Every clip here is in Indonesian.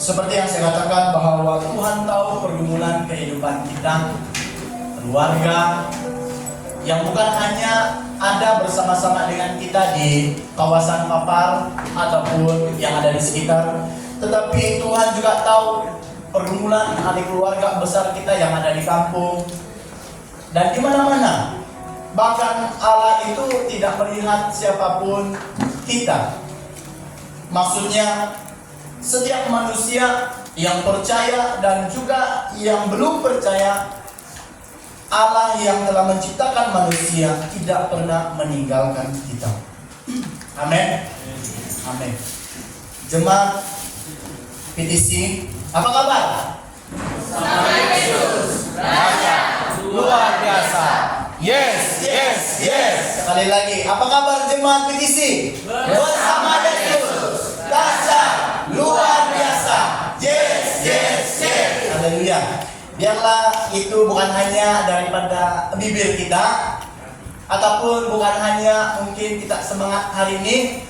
Seperti yang saya katakan bahwa Tuhan tahu pergumulan kehidupan kita, keluarga, yang bukan hanya ada bersama-sama dengan kita di kawasan Papar ataupun yang ada di sekitar, tetapi Tuhan juga tahu pergumulan adik keluarga besar kita yang ada di kampung dan di mana-mana. Bahkan Allah itu tidak melihat siapapun kita. Maksudnya setiap manusia yang percaya dan juga yang belum percaya, Allah yang telah menciptakan manusia tidak pernah meninggalkan kita. Amin. Amin. Jemaat PTC, apa kabar? Sama Yesus, Raja, Luar biasa. Yes, yes, yes. Sekali lagi, apa kabar jemaat PTC? Bersama Yesus, dahsyat, luar biasa. Yes, yes, yes. Haleluya. Biarlah itu bukan hanya daripada bibir kita, ataupun bukan hanya mungkin kita semangat hari ini,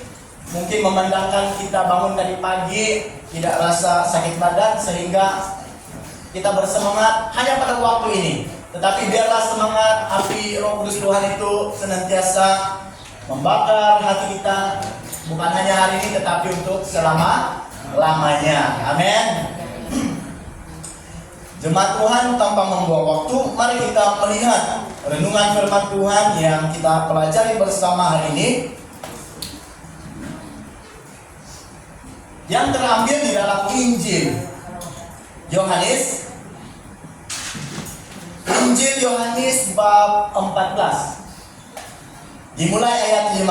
mungkin memandangkan kita bangun dari pagi tidak rasa sakit badan sehingga kita bersemangat hanya pada waktu ini. Tetapi biarlah semangat api Roh Kudus Tuhan itu senantiasa membakar hati kita, bukan hanya hari ini tetapi untuk selama-lamanya. Amin. Jemaat Tuhan, tanpa membuang waktu, mari kita melihat renungan firman Tuhan yang kita pelajari bersama hari ini, yang terambil di dalam Injil Yohanes. Injil Yohanes bab 14. Dimulai ayat 15,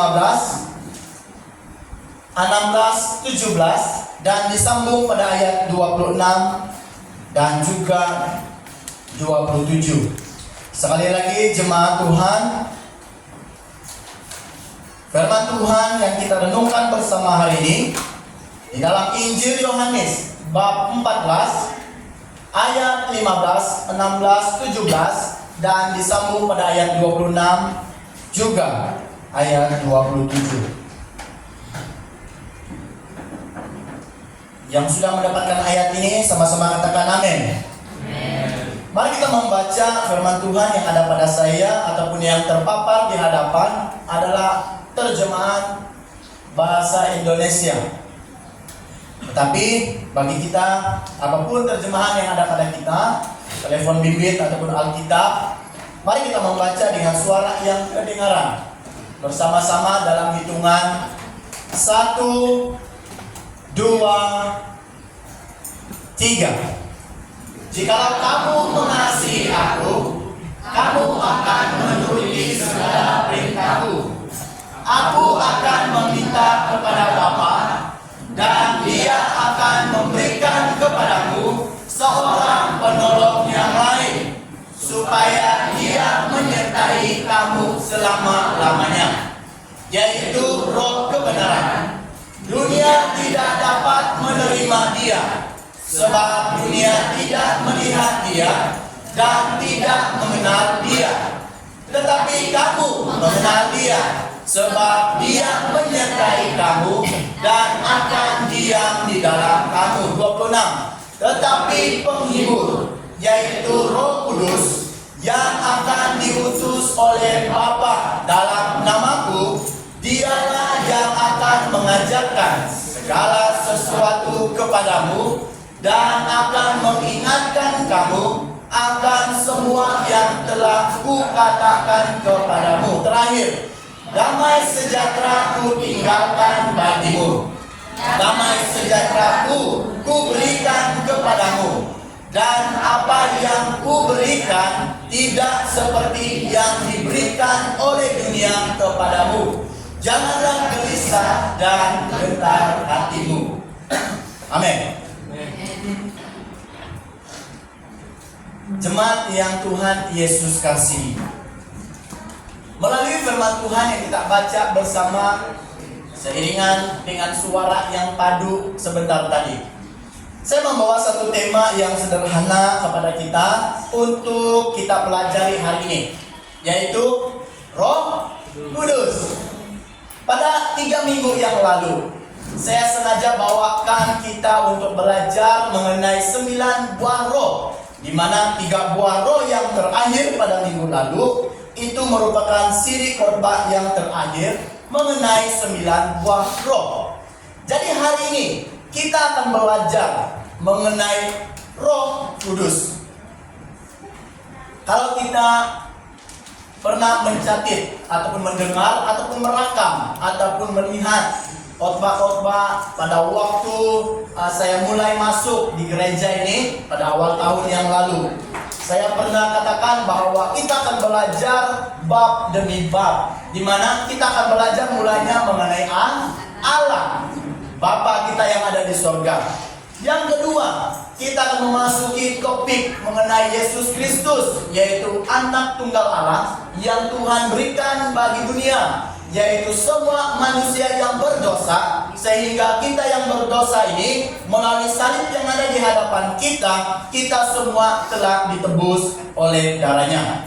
16, 17 dan disambung pada ayat 26 dan juga 27. Sekali lagi jemaat Tuhan, firman Tuhan yang kita renungkan bersama hari ini di dalam Injil Yohanes bab 14 ayat 15, 16, 17 dan disambung pada ayat 26 juga ayat 27. Yang sudah mendapatkan ayat ini sama-sama katakan amin. Mari kita membaca firman Tuhan yang ada pada saya ataupun yang terpapar di hadapan adalah terjemahan bahasa Indonesia. Tetapi bagi kita, apapun terjemahan yang ada pada kita, telepon bimbit ataupun Alkitab, mari kita membaca dengan suara yang kedengaran bersama-sama dalam hitungan 1, 2, 3. Jikalau kamu mengasihi aku, kamu akan menuruti segala perintahku. Aku akan meminta kepada Bapa, dan Dia akan memberikan kepadamu seorang penolong yang lain, supaya Dia menyertai kamu selama-lamanya, yaitu Roh kebenaran. Dunia tidak dapat menerima Dia, sebab dunia tidak melihat Dia dan tidak mengenal Dia. Tetapi kamu mengenal Dia, sebab Dia menyertai kamu dan akan diam di dalam kamu. 26. Tetapi penghibur, yaitu Roh Kudus, yang akan diutus oleh Bapa dalam namaku, Dialah yang akan mengajarkan segala sesuatu kepadamu dan akan mengingatkan kamu akan semua yang telah kukatakan kepadamu. Terakhir, damai sejahtera ku tinggalkan bagimu, damai sejahtera ku berikan kepadamu, dan apa yang ku berikan tidak seperti yang diberikan oleh dunia kepadamu. Janganlah gelisah dan gentar hatimu. Amin. Jemaat yang Tuhan Yesus kasihi, melalui firman Tuhan yang kita baca bersama seiringan dengan suara yang padu sebentar tadi, saya membawa satu tema yang sederhana kepada kita untuk kita pelajari hari ini, yaitu Roh Kudus. Pada 3 minggu yang lalu saya sengaja bawakan kita untuk belajar mengenai 9 buah roh, di mana 3 buah roh yang terakhir pada minggu lalu itu merupakan siri khotbah yang terakhir mengenai 9 buah roh. Jadi hari ini kita akan belajar mengenai Roh Kudus. Kalau kita pernah mencatat ataupun mendengar ataupun merekam ataupun melihat khotbah-khotbah pada waktu saya mulai masuk di gereja ini pada awal tahun yang lalu, saya pernah katakan bahwa kita akan belajar bab demi bab, di mana kita akan belajar mulainya mengenai Allah, Bapa kita yang ada di sorga. Yang kedua, kita akan memasuki topik mengenai Yesus Kristus, yaitu anak tunggal Allah yang Tuhan berikan bagi dunia, yaitu semua manusia yang berdosa, sehingga kita yang berdosa ini melalui salib yang ada di hadapan kita semua telah ditebus oleh darahnya.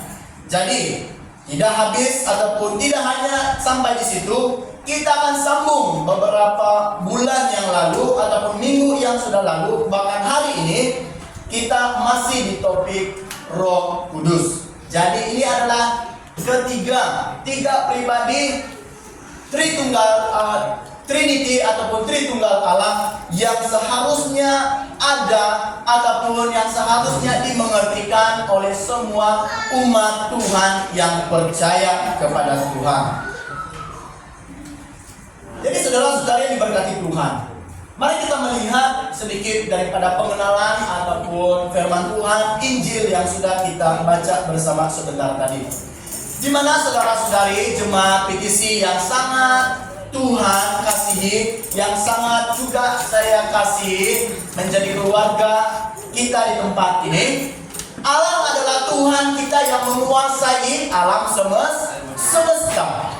Jadi tidak habis ataupun tidak hanya sampai di situ, kita akan sambung beberapa bulan yang lalu ataupun minggu yang sudah lalu, bahkan hari ini kita masih di topik Roh Kudus. Jadi ini adalah tiga pribadi Trinity ataupun Tritunggal Allah yang seharusnya ada ataupun yang seharusnya dimengertikan oleh semua umat Tuhan yang percaya kepada Tuhan. Jadi saudara-saudara yang diberkati Tuhan, mari kita melihat sedikit daripada pengenalan ataupun firman Tuhan Injil yang sudah kita baca bersama sebentar tadi, di mana saudara-saudari jemaat PTC yang sangat Tuhan kasihi, yang sangat juga saya kasihi menjadi keluarga kita di tempat ini. Allah adalah Tuhan kita yang menguasai alam semesta.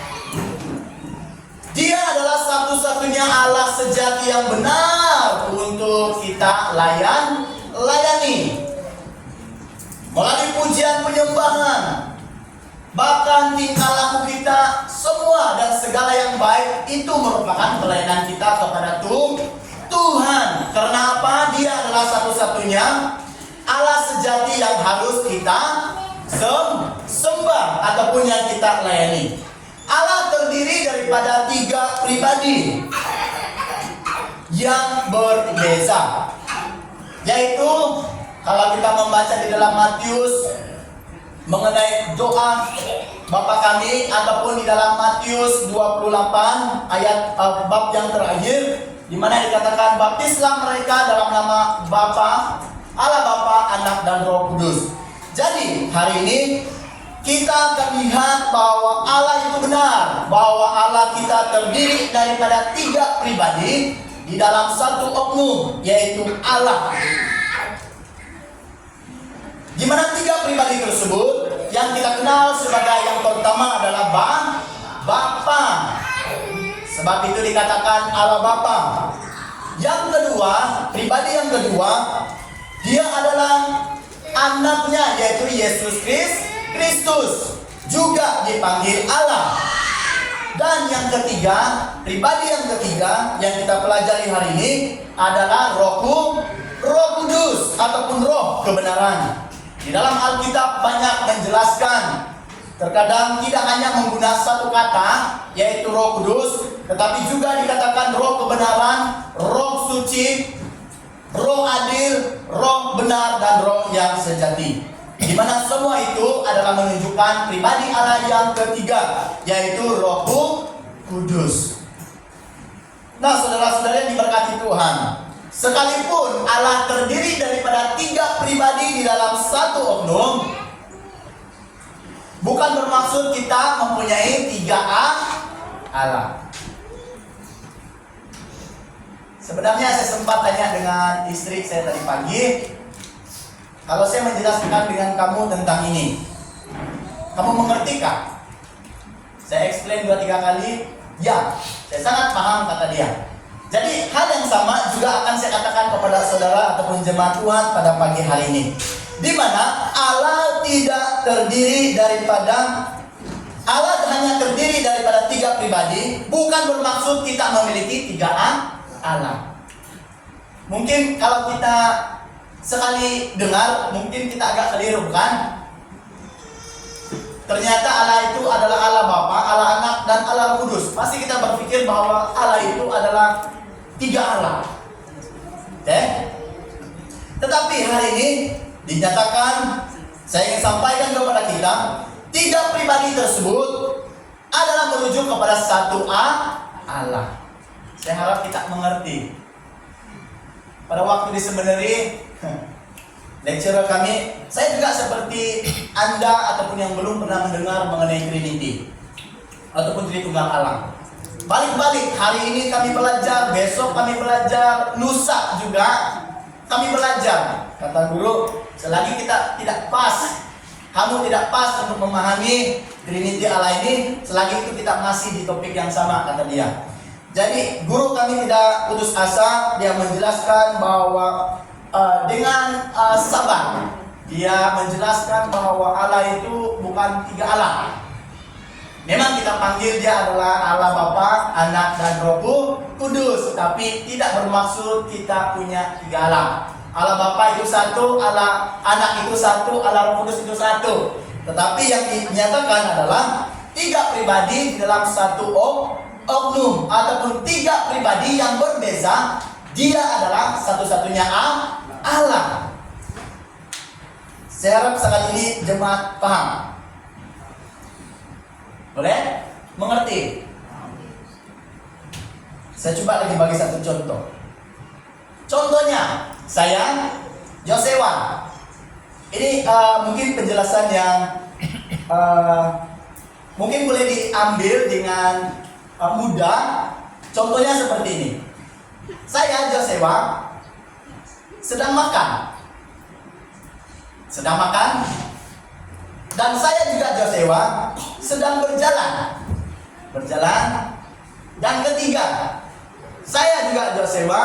Dia adalah satu-satunya Allah sejati yang benar untuk kita layani. Melalui pujian penyembahan, bahkan tingkah laku kita semua dan segala yang baik itu merupakan pelayanan kita kepada Tuhan. Karena apa? Dia adalah satu-satunya Allah sejati yang harus kita sembah ataupun yang kita layani. Allah terdiri daripada 3 pribadi yang berbeza, yaitu kalau kita membaca di dalam Matius mengenai doa Bapa kami ataupun di dalam Matius 28 ayat bab yang terakhir, di mana dikatakan baptislah mereka dalam nama Bapa, Allah Bapa, Anak dan Roh Kudus. Jadi hari ini kita akan lihat bahwa Allah itu benar, bahwa Allah kita terdiri daripada 3 pribadi di dalam satu oknum, yaitu Allah. Di mana 3 pribadi tersebut yang kita kenal sebagai yang pertama adalah Bapa. Sebab itu dikatakan Allah Bapa. Yang kedua, pribadi yang kedua, dia adalah anaknya, yaitu Yesus Kristus, juga dipanggil Allah. Dan yang ketiga, pribadi yang ketiga yang kita pelajari hari ini adalah Roh Kudus ataupun Roh kebenaran. Di dalam Alkitab banyak menjelaskan, terkadang tidak hanya menggunakan satu kata, yaitu Roh Kudus, tetapi juga dikatakan Roh kebenaran, Roh suci, Roh adil, Roh benar, dan Roh yang sejati. Di mana semua itu adalah menunjukkan pribadi Allah yang ketiga, yaitu Roh Kudus. Nah, saudara-saudara yang diberkati Tuhan, sekalipun Allah terdiri daripada 3 pribadi di dalam satu oknum, bukan bermaksud kita mempunyai 3 Allah. Sebenarnya saya sempat tanya dengan istri saya tadi pagi, kalau saya menjelaskan dengan kamu tentang ini, kamu mengertikah? Saya explain 2-3 kali, ya, saya sangat paham, kata dia. Jadi hal yang sama juga akan saya katakan kepada saudara ataupun jemaat Tuhan pada pagi hari ini, di mana Allah tidak terdiri daripada, Allah hanya terdiri daripada 3 pribadi, bukan bermaksud kita memiliki 3 Allah. Mungkin kalau kita sekali dengar, mungkin kita agak keliru, bukan? Ternyata Allah itu adalah Allah Bapa, Allah Anak, dan Allah Roh Kudus. Pasti kita berpikir bahwa Allah itu adalah 3 Allah. Oke? Tetapi hari ini dinyatakan, saya ingin sampaikan kepada kita, 3 pribadi tersebut adalah merujuk kepada 1 Allah. Saya harap kita mengerti. Pada waktu di seminari, lecturer kami, saya juga seperti Anda ataupun yang belum pernah mendengar mengenai Trinity ataupun Tritunggal Allah. Balik-balik, hari ini kami belajar, besok kami belajar, lusa juga kami belajar. Kata guru, selagi kita tidak pas, kamu tidak pas untuk memahami Trinity Allah ini, selagi itu kita masih di topik yang sama, kata dia. Jadi guru kami tidak putus asa, dia menjelaskan bahwa dengan sabar, dia menjelaskan bahwa Allah itu bukan 3 Allah. Memang kita panggil dia adalah Allah Bapa, Anak, dan Roh Kudus, tapi tidak bermaksud kita punya 3 Allah. Allah Bapa itu 1, Allah Anak itu 1, Allah Roh Kudus itu 1. Tetapi yang dinyatakan adalah 3 pribadi dalam 1 oknum ataupun 3 pribadi yang berbeza. Dia adalah satu-satunya Allah. Saya harap sekali ini jemaat paham. Boleh? Mengerti? Saya coba lagi bagi 1 contoh. Contohnya, saya Joshua. Ini mungkin penjelasan yang mungkin boleh diambil dengan mudah. Contohnya seperti ini. Saya Joshua sedang makan, dan saya juga Joshua sedang berjalan. Dan ketiga, saya juga Joshua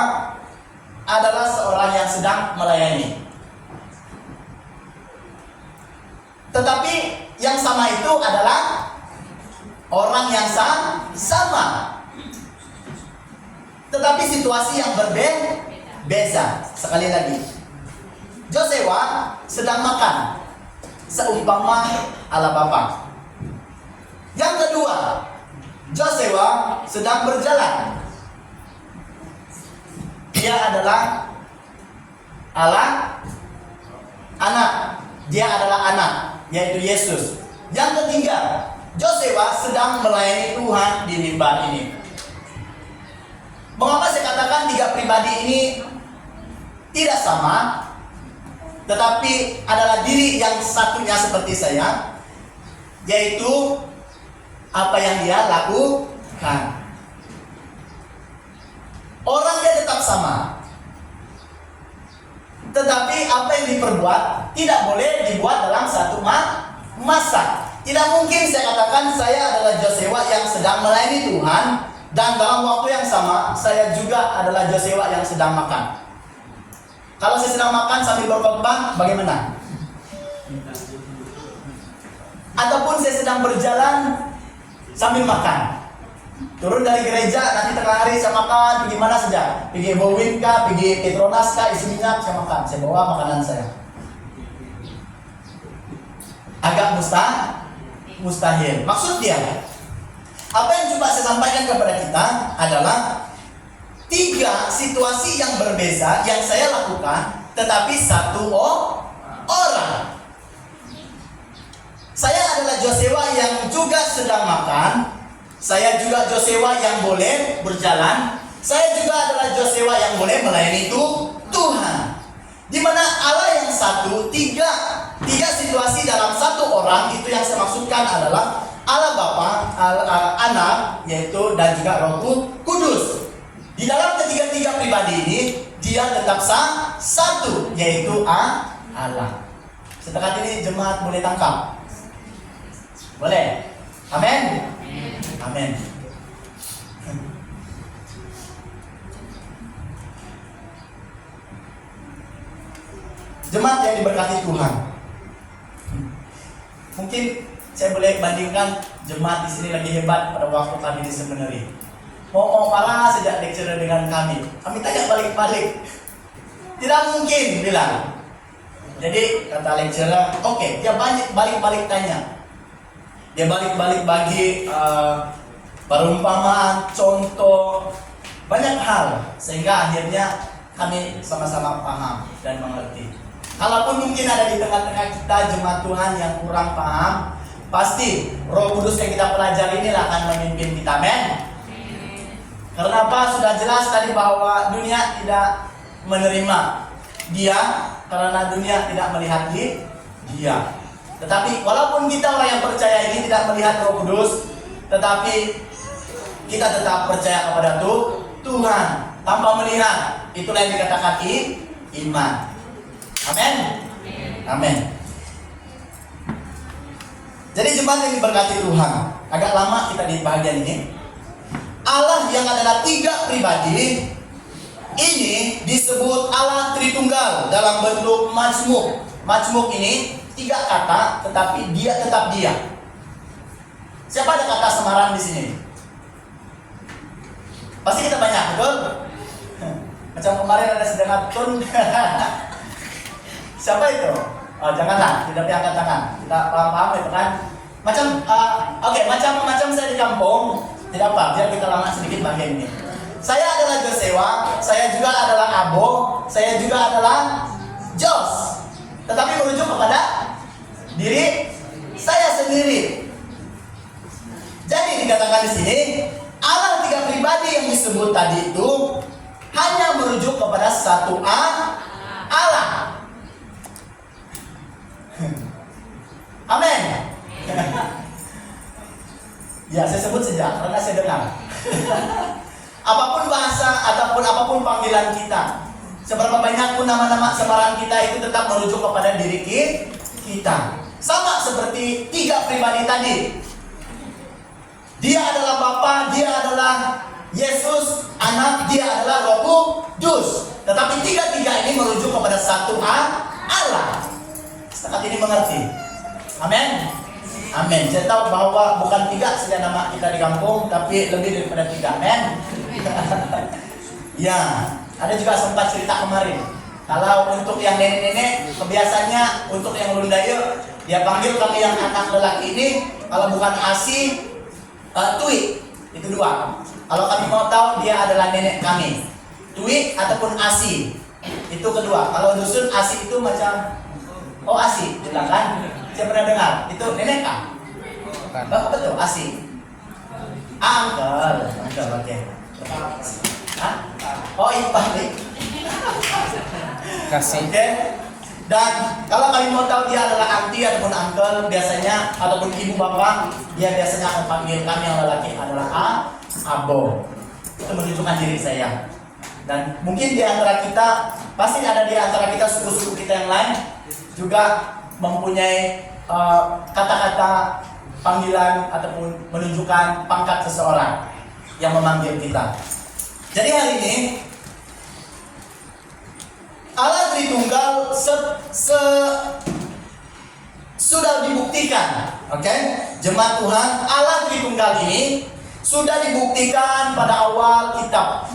adalah seorang yang sedang melayani. Tetapi yang sama itu adalah orang yang sama. Tetapi situasi yang berbeda. Sekali lagi, Joshua sedang makan, seumpama Allah Bapa. Yang kedua, Joshua sedang berjalan. Dia adalah Allah Anak. Dia adalah Anak, yaitu Yesus. Yang ketiga, Joshua sedang melayani Tuhan di mimbar ini. Mengapa saya katakan 3 pribadi ini tidak sama, tetapi adalah diri yang satunya seperti saya, yaitu apa yang dia lakukan. Orang dia tetap sama, tetapi apa yang diperbuat tidak boleh dibuat dalam satu masa. Tidak mungkin saya katakan saya adalah Joshua yang sedang melayani Tuhan, dan dalam waktu yang sama saya juga adalah Joshua yang sedang makan. Kalau saya sedang makan sambil berkhotbah, bagaimana? Ataupun saya sedang berjalan sambil makan. Turun dari gereja, nanti tengah hari saya makan, pergi mana saja. Pergi Bowin kah, pergi Petronas kah, isi minyak, saya makan. Saya bawa makanan saya. Agak mustahil. Maksud dia, apa yang coba saya sampaikan kepada kita adalah 3 situasi yang berbeza yang saya lakukan, tetapi 1 orang. Saya adalah Joshua yang juga sedang makan. Saya juga Joshua yang boleh berjalan. Saya juga adalah Joshua yang boleh melayani Tuhan. Di mana Allah yang satu, tiga situasi dalam 1 orang, itu yang saya maksudkan adalah Allah Bapa, Anak, yaitu dan juga Roh Kudus. Di dalam ketiga pribadi ini, dia tetap satu, yaitu Allah. Setakat ini jemaat boleh tangkap? Boleh? Amin? Amin. Jemaat yang diberkati Tuhan, mungkin saya boleh bandingkan jemaat di sini lagi hebat pada waktu kami di seminari. mau marah sejak lecturer dengan kami. Kami tanya balik-balik. Tidak mungkin bilang. Jadi kata lecturer, oke, dia balik-balik tanya. Dia balik-balik bagi perumpamaan, contoh, banyak hal sehingga akhirnya kami sama-sama paham dan mengerti. Kalaupun mungkin ada di tengah-tengah kita jemaat Tuhan yang kurang paham, pasti Roh Kudus yang kita pelajari inilah akan memimpin kita, amin. Karena apa? Sudah jelas tadi bahwa dunia tidak menerima dia karena dunia tidak melihat dia. Tetapi walaupun kita orang yang percaya ini tidak melihat Roh Kudus, tetapi kita tetap percaya kepada Tuhan tanpa melihat. Itulah yang dikatakan iman. Amin. Amin. Jadi jemaat yang diberkati Tuhan, agak lama kita di bagian ini. Allah yang adalah 3 pribadi ini disebut Allah Tritunggal dalam bentuk majmuk. Majmuk ini 3 kata, tetapi dia tetap dia. Siapa ada kata samaran di sini? Pasti kita banyak, betul? Macam kemarin ada sedang tun. Siapa itu? Oh, janganlah, tidak diangkat tangan. Kita paham itu kan? Macam, macam saya di kampung. Tidak apa, biar kita lama sedikit bagian ini. Saya adalah Josewa, saya juga adalah Abo, saya juga adalah Jos. Tetapi merujuk kepada diri saya sendiri. Jadi dikatakan di sini, Allah 3 pribadi yang disebut tadi itu hanya merujuk kepada satu Allah. Amin. Ya, saya sebut saja karena saya dengar. Apapun bahasa ataupun apapun panggilan kita, seberapa banyak pun nama-nama samaran kita itu tetap merujuk kepada diri kita. Sama seperti 3 pribadi tadi. Dia adalah Bapa, dia adalah Yesus, Anak, dia adalah Roh Kudus. Tetapi 3 ini merujuk kepada satu Allah. Setakat ini mengerti. Amin. Amin. Saya tahu bahwa bukan 3 saja nama kita di kampung, tapi lebih daripada 3. Amin. Ya, ada juga sempat cerita kemarin. Kalau untuk yang nenek-nenek, kebiasaannya untuk yang lundayo, dia panggil kami yang anak lelaki ini, kalau bukan Asi, Tui. Itu 2. Kalau kami mau tahu dia adalah nenek kami, Tui ataupun Asi. Itu kedua. Kalau dusun Asi itu macam Asi, bilang kan? Saya pernah dengar. Itu nenek kah? Bapak betul, Asi. Uncle, oke. Hah? Oh, ipar nih. Kasih. Oke. Dan kalau kalian mau tahu dia adalah auntie ataupun uncle, biasanya ataupun ibu bapak, dia biasanya akan panggil kami yang lelaki adalah Abo. Itu menunjukkan diri saya. Dan mungkin di antara kita, pasti ada di antara kita suku-suku kita yang lain juga mempunyai kata-kata panggilan ataupun menunjukkan pangkat seseorang yang memanggil kita. Jadi hari ini Allah Tritunggal sudah dibuktikan, oke? Jemaat Tuhan, Allah Tritunggal ini sudah dibuktikan pada awal kitab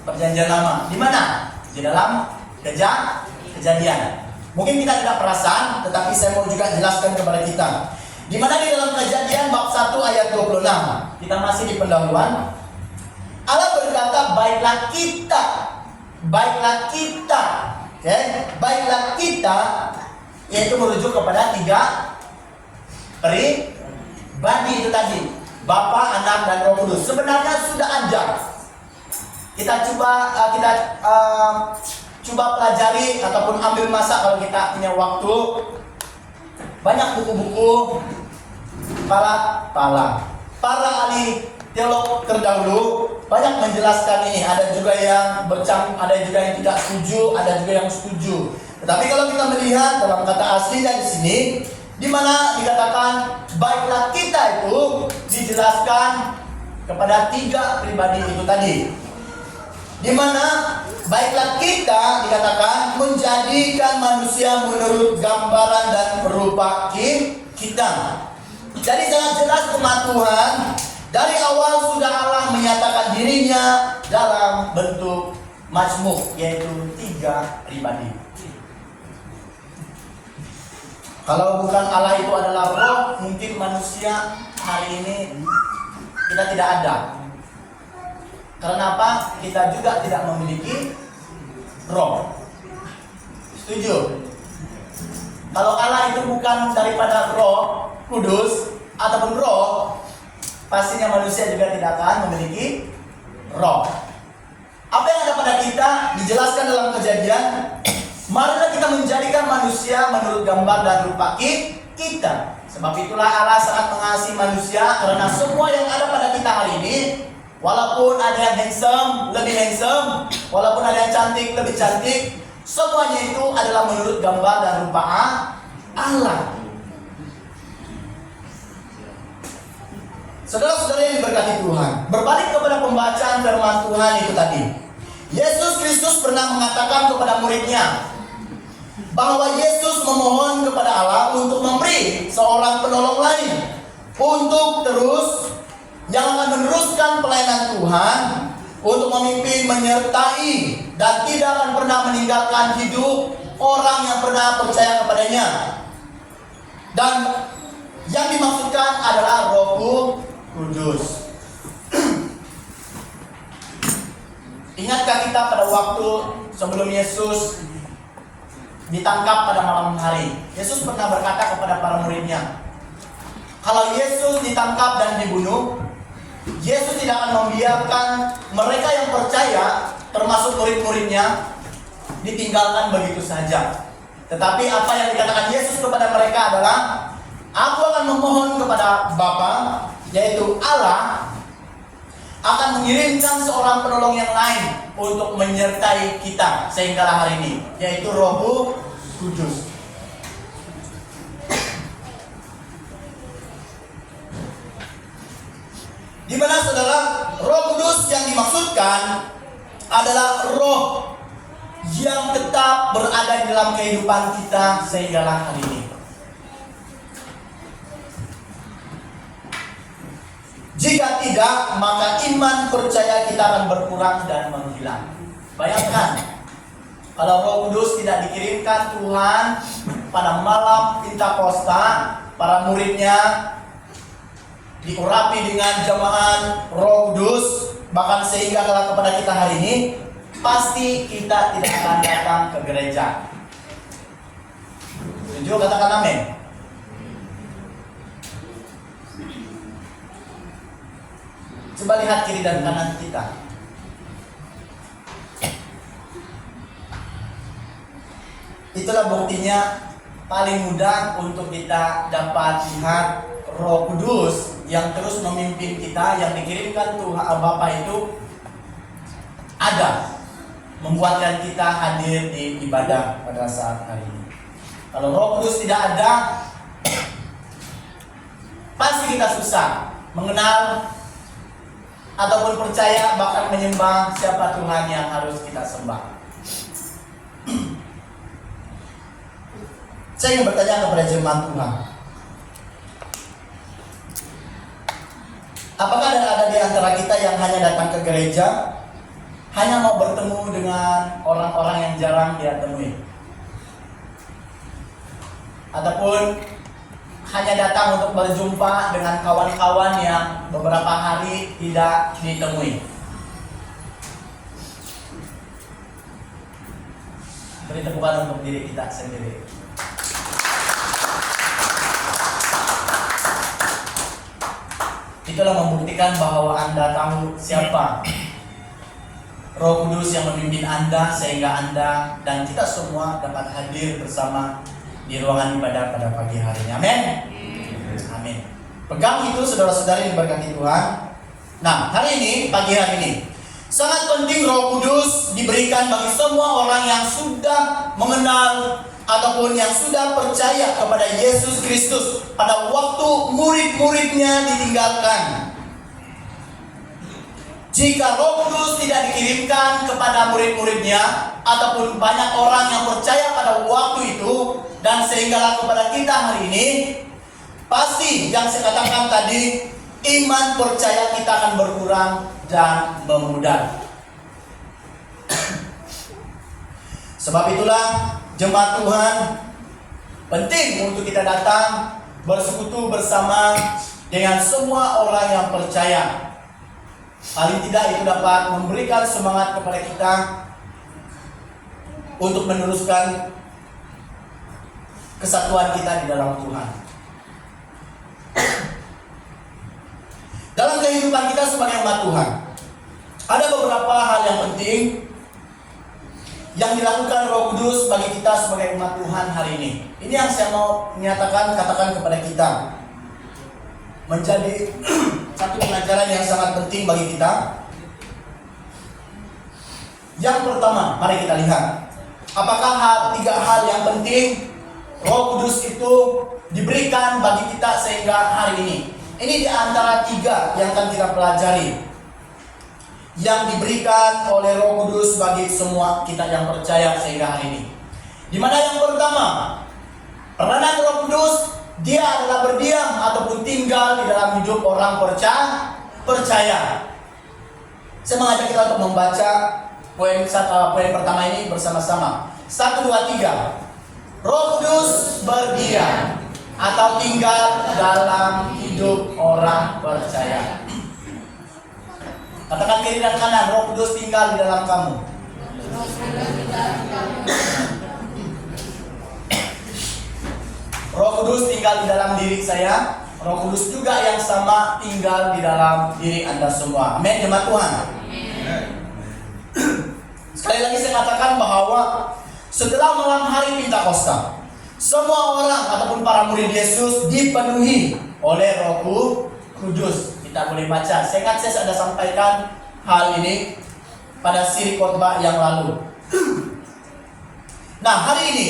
Perjanjian Lama. Di mana? Di dalam Kejadian. Mungkin kita tidak perasan, tetapi saya mau juga jelaskan kepada kita. Di mana di dalam Kejadian bab 1 ayat 26. Kita masih di pendahuluan. Allah berkata, baiklah kita, okay? Baiklah kita, yaitu merujuk kepada 3 pribadi itu tadi, Bapa, Anak, dan Roh Kudus. Sebenarnya sudah ada. Kita coba pelajari ataupun ambil masa kalau kita punya waktu. Banyak buku-buku para ahli teolog terdahulu banyak menjelaskan ini. Ada juga yang ada juga yang tidak setuju, ada juga yang setuju. Tetapi kalau kita melihat dalam kata aslinya di sini, di mana dikatakan baiklah kita itu dijelaskan kepada 3 pribadi itu tadi. Di mana baiklah kita dikatakan menjadikan manusia menurut gambaran dan rupa kita. Jadi sangat jelas umat Tuhan, dari awal sudah Allah menyatakan dirinya dalam bentuk majmuk, yaitu 3 pribadi. Kalau bukan Allah itu adalah roh, mungkin manusia hari ini kita tidak ada. Karena apa? Kita juga tidak memiliki roh. Setuju? Kalau Allah itu bukan daripada roh kudus ataupun roh, pastinya manusia juga tidak akan memiliki roh. Apa yang ada pada kita dijelaskan dalam Kejadian. Marilah kita menjadikan manusia menurut gambar dan rupa kita. Sebab itulah Allah sangat mengasihi manusia, karena semua yang ada pada kita hari ini, walaupun ada yang handsome, lebih handsome, walaupun ada yang cantik, lebih cantik, semuanya itu adalah menurut gambar dan rupa Allah. Saudara-saudara yang diberkati Tuhan, berbalik kepada pembacaan firman Tuhan itu tadi, Yesus Kristus pernah mengatakan kepada muridnya bahwa Yesus memohon kepada Allah untuk memberi seorang penolong lain untuk terus yang akan meneruskan pelayanan Tuhan, untuk memimpin, menyertai, dan tidak akan pernah meninggalkan hidup orang yang pernah percaya kepadanya. Dan yang dimaksudkan adalah Roh Kudus. Ingatkah kita pada waktu sebelum Yesus ditangkap pada malam hari, Yesus pernah berkata kepada para muridnya, kalau Yesus ditangkap dan dibunuh, Yesus tidak akan membiarkan mereka yang percaya, termasuk murid-muridnya, ditinggalkan begitu saja. Tetapi apa yang dikatakan Yesus kepada mereka adalah, aku akan memohon kepada Bapa, yaitu Allah, akan mengirimkan seorang penolong yang lain untuk menyertai kita sehingga hari ini, yaitu Roh Kudus. Di mana saudara, Roh Kudus yang dimaksudkan adalah roh yang tetap berada di dalam kehidupan kita sehingga hari ini. Jika tidak, maka iman percaya kita akan berkurang dan menghilang. Bayangkan, kalau Roh Kudus tidak dikirimkan Tuhan pada malam Pentakosta, para muridnya diurapi dengan jamahan Roh Kudus, bahkan sehingga kalau kepada kita hari ini, pasti kita tidak akan datang ke gereja. Setuju? Katakan amin. Coba lihat kiri dan kanan kita. Itulah buktinya paling mudah untuk kita dapat lihat Roh Kudus yang terus memimpin kita, yang dikirimkan Tuhan Bapa itu ada, membuatkan kita hadir di ibadah pada saat hari ini. Kalau Roh Kudus tidak ada, pasti kita susah mengenal ataupun percaya, bahkan menyembah siapa Tuhan yang harus kita sembah. Saya ingin bertanya kepada jemaat Tuhan, apakah ada di antara kita yang hanya datang ke gereja, hanya mau bertemu dengan orang-orang yang jarang dia temui, ataupun hanya datang untuk berjumpa dengan kawan-kawan yang beberapa hari tidak ditemui? Beri tepukan untuk diri kita sendiri. Itulah membuktikan bahwa Anda tahu siapa Roh Kudus yang memimpin Anda, sehingga Anda dan kita semua dapat hadir bersama di ruangan ibadah pada pagi hari ini. Amin. Amin. Pegang itu saudara-saudari yang diberkati Tuhan. Nah, hari ini, pagi hari ini, sangat penting Roh Kudus diberikan bagi semua orang yang sudah mengenal ataupun yang sudah percaya kepada Yesus Kristus pada waktu murid-muridnya ditinggalkan. Jika Roh Kudus tidak dikirimkan kepada murid-muridnya ataupun banyak orang yang percaya pada waktu itu, dan sehinggalah kepada kita hari ini, pasti yang saya katakan tadi, iman percaya kita akan berkurang dan memudar. Sebab itulah jemaat Tuhan penting untuk kita datang bersekutu bersama dengan semua orang yang percaya. Paling tidak itu dapat memberikan semangat kepada kita untuk meneruskan kesatuan kita di dalam Tuhan. Dalam kehidupan kita sebagai umat Tuhan, ada beberapa hal yang penting yang dilakukan Roh Kudus bagi kita sebagai umat Tuhan hari ini. Ini yang saya mau katakan kepada kita. Menjadi satu pengajaran yang sangat penting bagi kita. Yang pertama, mari kita lihat. Apakah 3 hal yang penting Roh Kudus itu diberikan bagi kita sehingga hari ini. Ini di antara 3 yang akan kita pelajari, yang diberikan oleh Roh Kudus bagi semua kita yang percaya sehingga hari ini. Di mana yang pertama, peranan Roh Kudus, dia adalah berdiam ataupun tinggal di dalam hidup orang percaya. Saya mengajak kita untuk membaca poin pertama ini bersama-sama. 1, 2, 3. Roh Kudus berdiam atau tinggal dalam hidup orang percaya. Katakan kiri dan kanan, Roh Kudus tinggal di dalam kamu. Roh Kudus tinggal di dalam diri saya. Roh Kudus juga yang sama tinggal di dalam diri Anda semua. Amin, jemaat Tuhan. Sekali lagi saya katakan bahwa setelah malam hari Pentakosta, semua orang ataupun para murid Yesus dipenuhi oleh Roh Kudus. Kita boleh baca. Saya ingat saya sudah sampaikan hal ini pada siri khotbah yang lalu. Nah, hari ini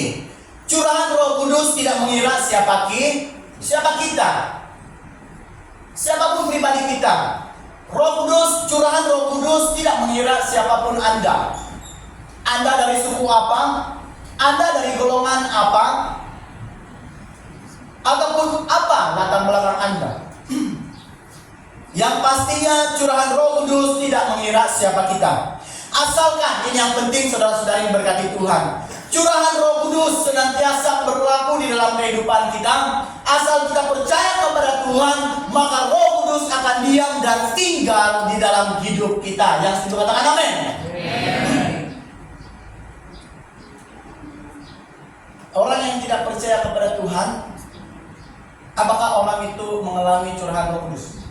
curahan Roh Kudus tidak mengira siapa kita, siapapun pribadi kita. Curahan Roh Kudus tidak mengira siapapun Anda. Anda dari suku apa? Anda dari golongan apa? Ataupun apa latar belakang Anda? Yang pastinya curahan Roh Kudus tidak mengira siapa kita. Asalkan, ini yang penting saudara-saudari berkati Tuhan, curahan Roh Kudus senantiasa berlaku di dalam kehidupan kita. Asal kita percaya kepada Tuhan, maka Roh Kudus akan diam dan tinggal di dalam hidup kita. Yang setuju katakan amin. Orang yang tidak percaya kepada Tuhan, apakah orang itu mengalami curahan Roh Kudus?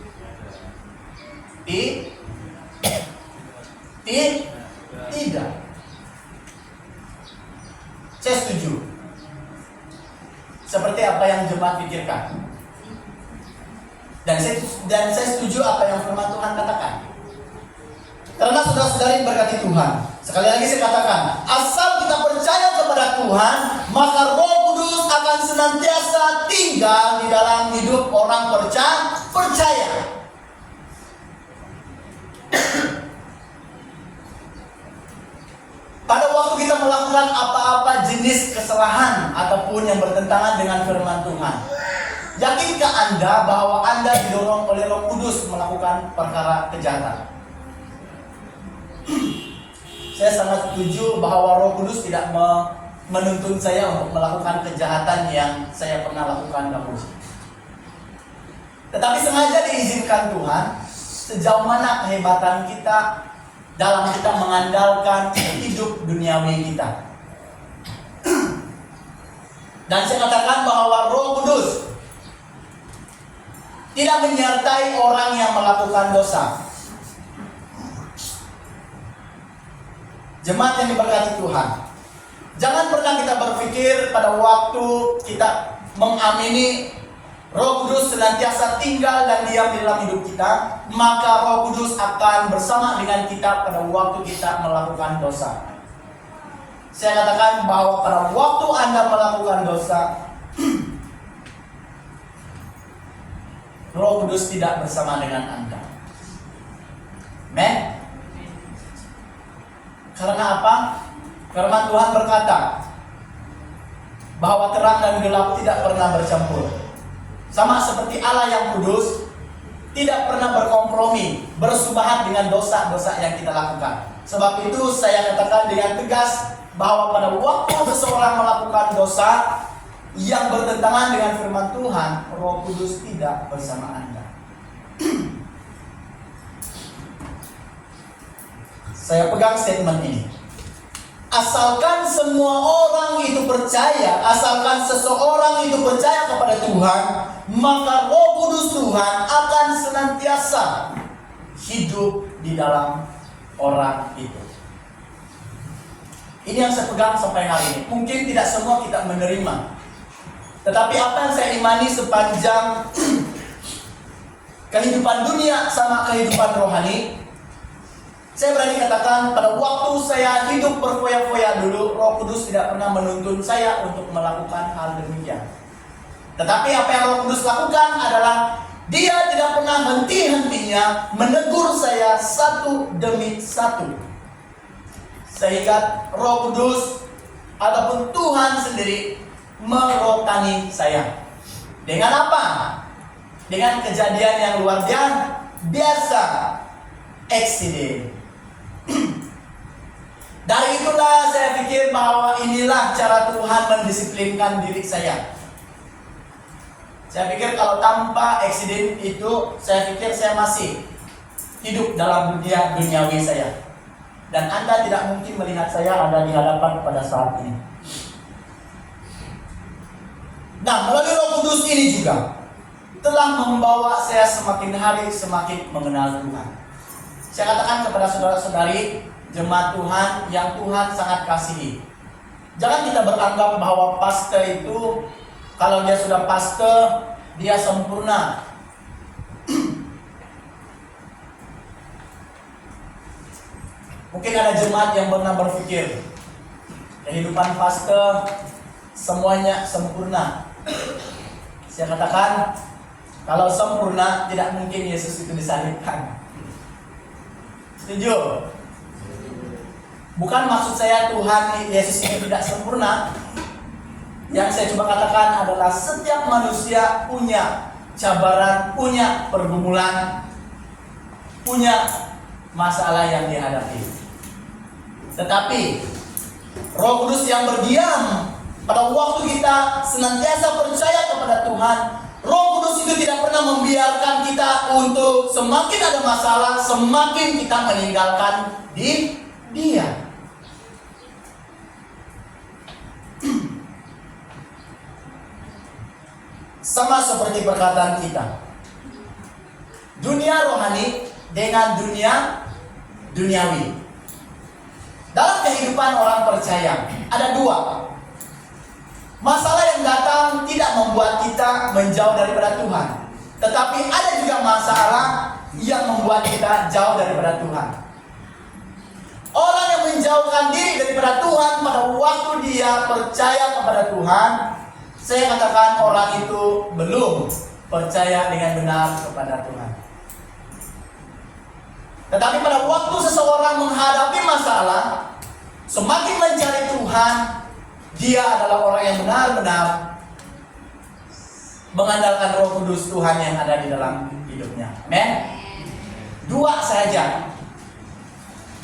Tidak. Saya setuju. Seperti apa yang jemaat pikirkan. Dan saya setuju apa yang firman Tuhan katakan. Karena saudara-saudari berkati Tuhan, sekali lagi saya katakan, asal kita percaya kepada Tuhan, maka Roh Kudus akan senantiasa tinggal di dalam hidup orang percaya. Pada waktu kita melakukan apa-apa jenis kesalahan ataupun yang bertentangan dengan firman Tuhan, yakinkah Anda bahwa Anda didorong oleh Roh Kudus melakukan perkara kejahatan? Saya sangat setuju bahwa Roh Kudus tidak menuntun saya untuk melakukan kejahatan yang saya pernah lakukan dahulu. Tetapi sengaja diizinkan Tuhan sejauh mana kehebatan kita dalam kita mengandalkan hidup duniawi kita. Dan saya katakan bahwa Roh Kudus tidak menyertai orang yang melakukan dosa. Jemaat yang diberkati Tuhan, jangan pernah kita berpikir pada waktu kita mengamini Roh Kudus senantiasa tinggal dan diam di dalam hidup kita, maka Roh Kudus akan bersama dengan kita pada waktu kita melakukan dosa. Saya katakan bahwa pada waktu Anda melakukan dosa, Roh Kudus tidak bersama dengan Anda. Amen. Karena apa? Firman Tuhan berkata bahwa terang dan gelap tidak pernah bercampur. Sama seperti Allah yang kudus, tidak pernah berkompromi, bersubahat dengan dosa-dosa yang kita lakukan. Sebab itu saya katakan dengan tegas bahwa pada waktu seseorang melakukan dosa yang bertentangan dengan firman Tuhan, Roh Kudus tidak bersama Anda. Saya pegang statement ini. Asalkan semua orang itu percaya, asalkan seseorang itu percaya kepada Tuhan, maka Roh Kudus Tuhan akan senantiasa hidup di dalam orang itu. Ini yang saya pegang sampai hari ini. Mungkin tidak semua kita menerima, tetapi apa yang saya imani sepanjang kehidupan dunia sama kehidupan rohani, saya berani katakan pada waktu saya hidup berfoya-foya dulu, Roh Kudus tidak pernah menuntun saya untuk melakukan hal demikian. Tetapi apa yang Roh Kudus lakukan adalah Dia tidak pernah henti-hentinya menegur saya satu demi satu. Sehingga Roh Kudus ataupun Tuhan sendiri merotani saya. Dengan apa? Dengan kejadian yang luar biasa, eksiden. Dari itulah saya pikir bahwa inilah cara Tuhan mendisiplinkan diri saya. Saya pikir kalau tanpa eksiden itu, saya pikir saya masih hidup dalam dunia duniawi saya. Dan Anda tidak mungkin melihat saya ada di hadapan pada saat ini. Nah, melalui Roh Kudus ini juga telah membawa saya semakin hari semakin mengenal Tuhan. Saya katakan kepada saudara-saudari jemaat Tuhan yang Tuhan sangat kasihi, jangan kita beranggap bahwa pastor itu, kalau dia sudah pastor, dia sempurna. Mungkin ada jemaat yang pernah berpikir kehidupan pastor semuanya sempurna. Saya katakan, kalau sempurna tidak mungkin Yesus itu disalibkan. Setuju? Bukan maksud saya Tuhan Yesus ini tidak sempurna. Yang saya coba katakan adalah setiap manusia punya cabaran, punya pergumulan, punya masalah yang dihadapi. Tetapi Roh Kudus yang berdiam pada waktu kita senantiasa percaya kepada Tuhan, Roh Kudus itu tidak pernah membiarkan kita untuk semakin ada masalah, semakin kita meninggalkan Dia. Sama seperti perkataan kita, dunia rohani dengan dunia duniawi. Dalam kehidupan orang percaya ada dua. Masalah yang datang tidak membuat kita menjauh daripada Tuhan, tetapi ada juga masalah yang membuat kita jauh daripada Tuhan. Orang yang menjauhkan diri daripada Tuhan pada waktu dia percaya kepada Tuhan, saya katakan orang itu belum percaya dengan benar kepada Tuhan. Tetapi pada waktu seseorang menghadapi masalah, semakin mencari Tuhan, dia adalah orang yang benar-benar mengandalkan Roh Kudus Tuhan yang ada di dalam hidupnya. Amin. Dua saja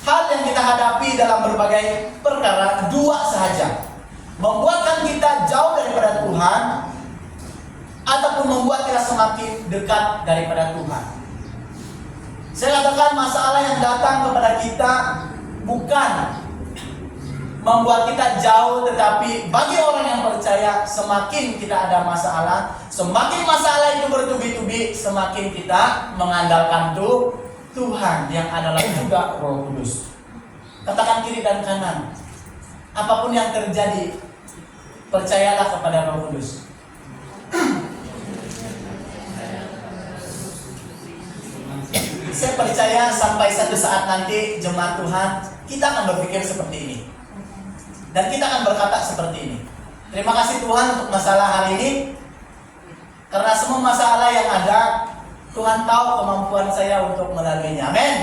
hal yang kita hadapi dalam berbagai perkara, dua saja, membuatkan kita jauh daripada Tuhan ataupun membuat kita semakin dekat daripada Tuhan. Saya katakan masalah yang datang kepada kita bukan membuat kita jauh, tetapi bagi orang yang percaya, semakin kita ada masalah, semakin masalah itu bertubi-tubi, semakin kita mengandalkan Tuhan yang adalah juga Roh Kudus. Katakan kiri dan kanan, apapun yang terjadi, percayalah kepada Roh Kudus. Saya percaya sampai satu saat nanti jemaat Tuhan, kita akan berpikir seperti ini. Dan kita akan berkata seperti ini. Terima kasih Tuhan untuk masalah hari ini. Karena semua masalah yang ada, Tuhan tahu kemampuan saya untuk melaluinya. Amin.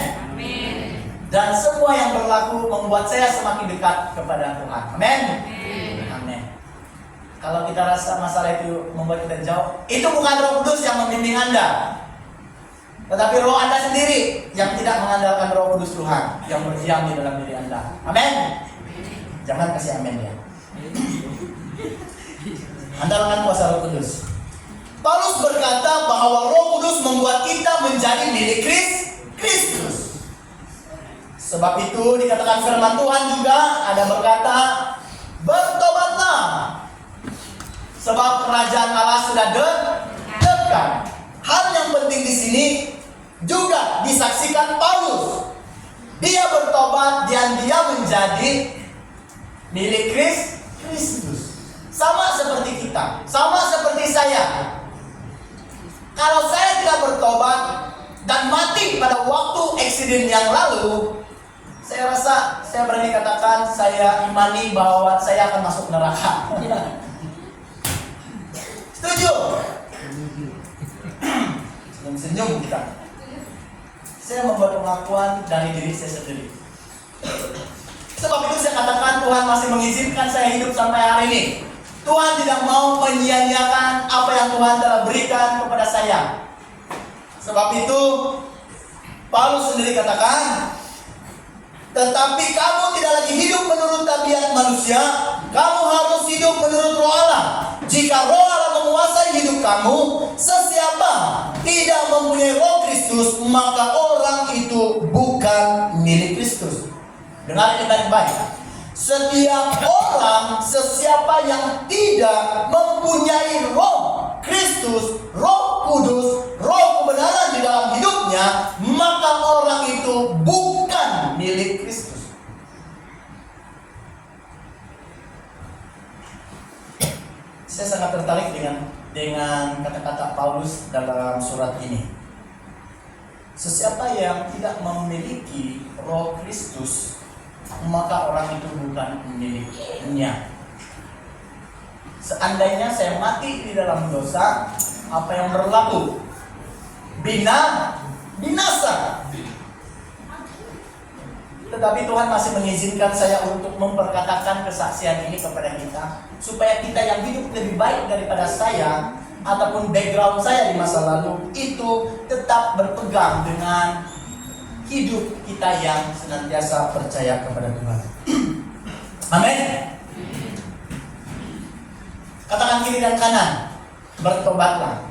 Dan semua yang berlaku membuat saya semakin dekat kepada Tuhan. Amin. Amin. Kalau kita rasa masalah itu membuat kita jauh, itu bukan Roh Kudus yang membimbing Anda. Tetapi roh Anda sendiri yang tidak mengandalkan Roh Kudus Tuhan yang berdiam di dalam diri Anda. Amin. Jangan kasih amin ya. Andalkan kuasa Roh Kudus. Paulus berkata bahwa Roh Kudus membuat kita menjadi milik Kristus. Sebab itu dikatakan firman Tuhan juga ada berkata, bertobatlah, sebab kerajaan Allah sudah dekat. Hal yang penting di sini juga disaksikan Paulus. Dia bertobat dan dia menjadi milik Kristus. Sama seperti kita, sama seperti saya. Kalau saya tidak bertobat dan mati pada waktu eksiden yang lalu, saya rasa saya berani katakan saya imani bahwa saya akan masuk neraka. Setuju? Senyum kita. Saya membuat pengakuan dari diri saya sendiri. Sebab itu saya katakan Tuhan masih mengizinkan saya hidup sampai hari ini. Tuhan tidak mau menyia-nyiakan apa yang Tuhan telah berikan kepada saya. Sebab itu Paulus sendiri katakan, tetapi kamu tidak lagi hidup menurut tabiat manusia, kamu harus hidup menurut Roh Allah. Jika Roh Allah menguasai hidup kamu, sesiapa tidak mempunyai Roh Kristus, maka orang itu bukan milik Kristus. Dengar ini baik-baik. Setiap orang, sesiapa yang tidak mempunyai Roh Kristus, Roh Kudus, Roh kebenaran di dalam hidupnya, maka orang itu bukan milik Kristus. Saya sangat tertarik dengan kata-kata Paulus dalam surat ini. Sesiapa yang tidak memiliki Roh Kristus, maka orang itu bukan miliknya. Seandainya saya mati di dalam dosa, apa yang berlaku? Binasa. Tetapi Tuhan masih mengizinkan saya untuk memperkatakan kesaksian ini kepada kita, supaya kita yang hidup lebih baik daripada saya ataupun background saya di masa lalu itu tetap berpegang dengan hidup kita yang senantiasa percaya kepada Tuhan. Amin. Katakan kiri dan kanan, bertobatlah.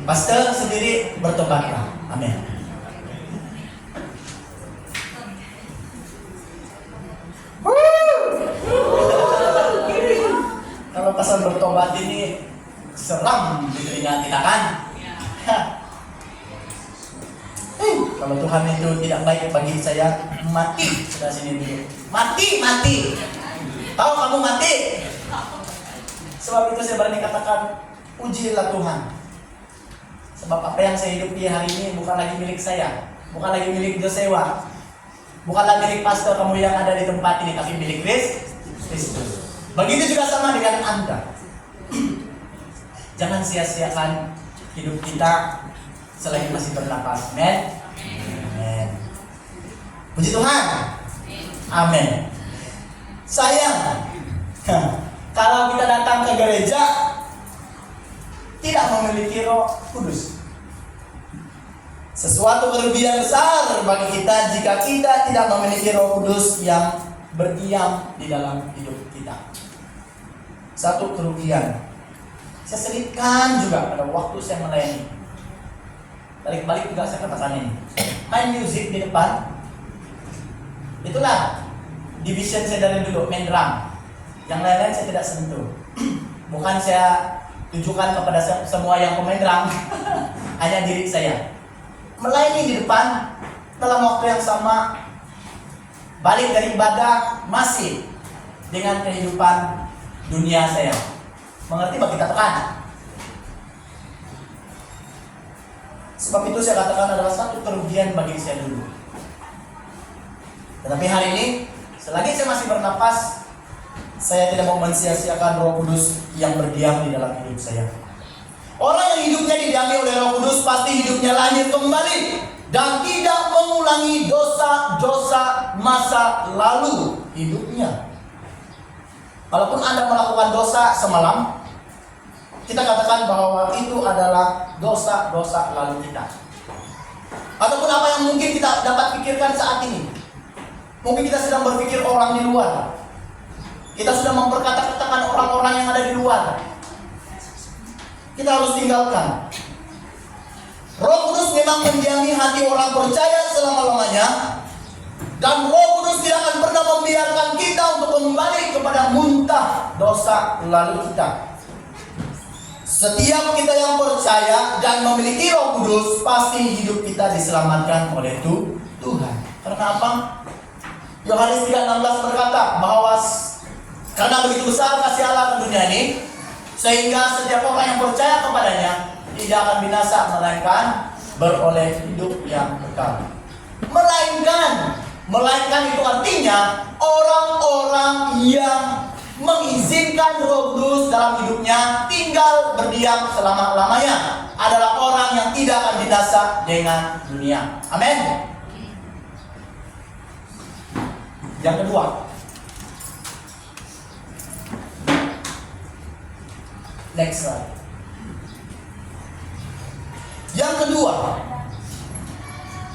Pastor sendiri bertobatlah. Amin. Kalau pasal bertobat ini seram di telinga kita kan? Kalau Tuhan itu tidak baik bagi saya, mati sudah sini dulu. Mati. Tahu kamu mati? Sebab itu saya berani katakan, ujilah Tuhan. Sebab apa yang saya hidupi hari ini bukan lagi milik saya, bukan lagi milik Joshua, bukan lagi milik pastor kamu yang ada di tempat ini, tapi milik Kristus. Begitu juga sama dengan Anda. Jangan sia-siakan hidup kita selagi masih bernapas. Amin. Puji Tuhan. Amin. Sayang, kalau kita datang ke gereja tidak memiliki Roh Kudus, sesuatu kerugian besar bagi kita jika kita tidak memiliki Roh Kudus yang berdiam di dalam hidup kita. Satu kerugian. Saya selipkan juga pada waktu saya melayani. Balik-balik juga saya katakan ini. Main musik di depan, itulah division saya dari dulu, main drum. Yang lain-lain saya tidak sentuh. Bukan saya tujukan kepada semua yang pemain drum, hanya diri saya. Melayani di depan dalam waktu yang sama, balik dari ibadah masih dengan kehidupan dunia saya. Mengerti bagi katakan. Sebab itu saya katakan adalah satu kerugian bagi saya dulu. Tetapi hari ini, selagi saya masih bernapas, saya tidak mau mensia-siakan Roh Kudus yang berdiam di dalam hidup saya. Orang yang hidupnya didiami oleh Roh Kudus pasti hidupnya lahir kembali dan tidak mengulangi dosa-dosa masa lalu hidupnya. Walaupun Anda melakukan dosa semalam, kita katakan bahwa itu adalah dosa-dosa lalu kita. Ataupun apa yang mungkin kita dapat pikirkan saat ini. Mungkin kita sedang berpikir orang di luar. Kita sudah memperkata-katakan orang-orang yang ada di luar. Kita harus tinggalkan. Roh Kudus memang mendiami hati orang percaya selama-lamanya. Dan Roh Kudus tidak akan pernah membiarkan kita untuk kembali kepada muntah dosa lalu kita. Setiap kita yang percaya dan memiliki Roh Kudus, pasti hidup kita diselamatkan oleh Tuhan. Karena apa? Yohanes 3:16 berkata bahwa karena begitu besar kasih Allah ke dunia ini, sehingga setiap orang yang percaya kepadanya tidak akan binasa, melainkan beroleh hidup yang kekal. Melainkan itu artinya orang-orang yang mengizinkan Roh Kudus dalam hidupnya tinggal berdiam selama-lamanya adalah orang yang tidak akan binasa dengan dunia. Amin. Yang kedua, next slide. Yang kedua,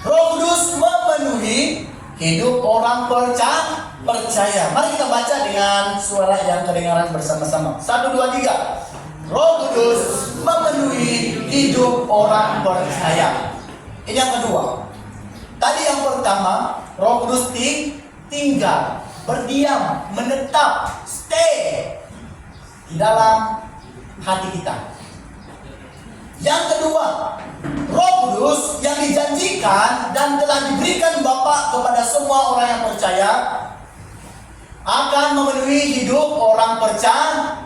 Roh Kudus memenuhi hidup orang percaya. Mari kita baca dengan suara yang kedengaran bersama-sama. 1, 2, 3. Roh Kudus memenuhi hidup orang percaya. Ini yang kedua. Tadi yang pertama, Roh Kudus tinggal, berdiam, menetap, stay di dalam hati kita. Yang kedua, Roh Kudus yang dijanjikan dan telah diberikan Bapa kepada semua orang yang percaya akan memenuhi hidup orang percaya.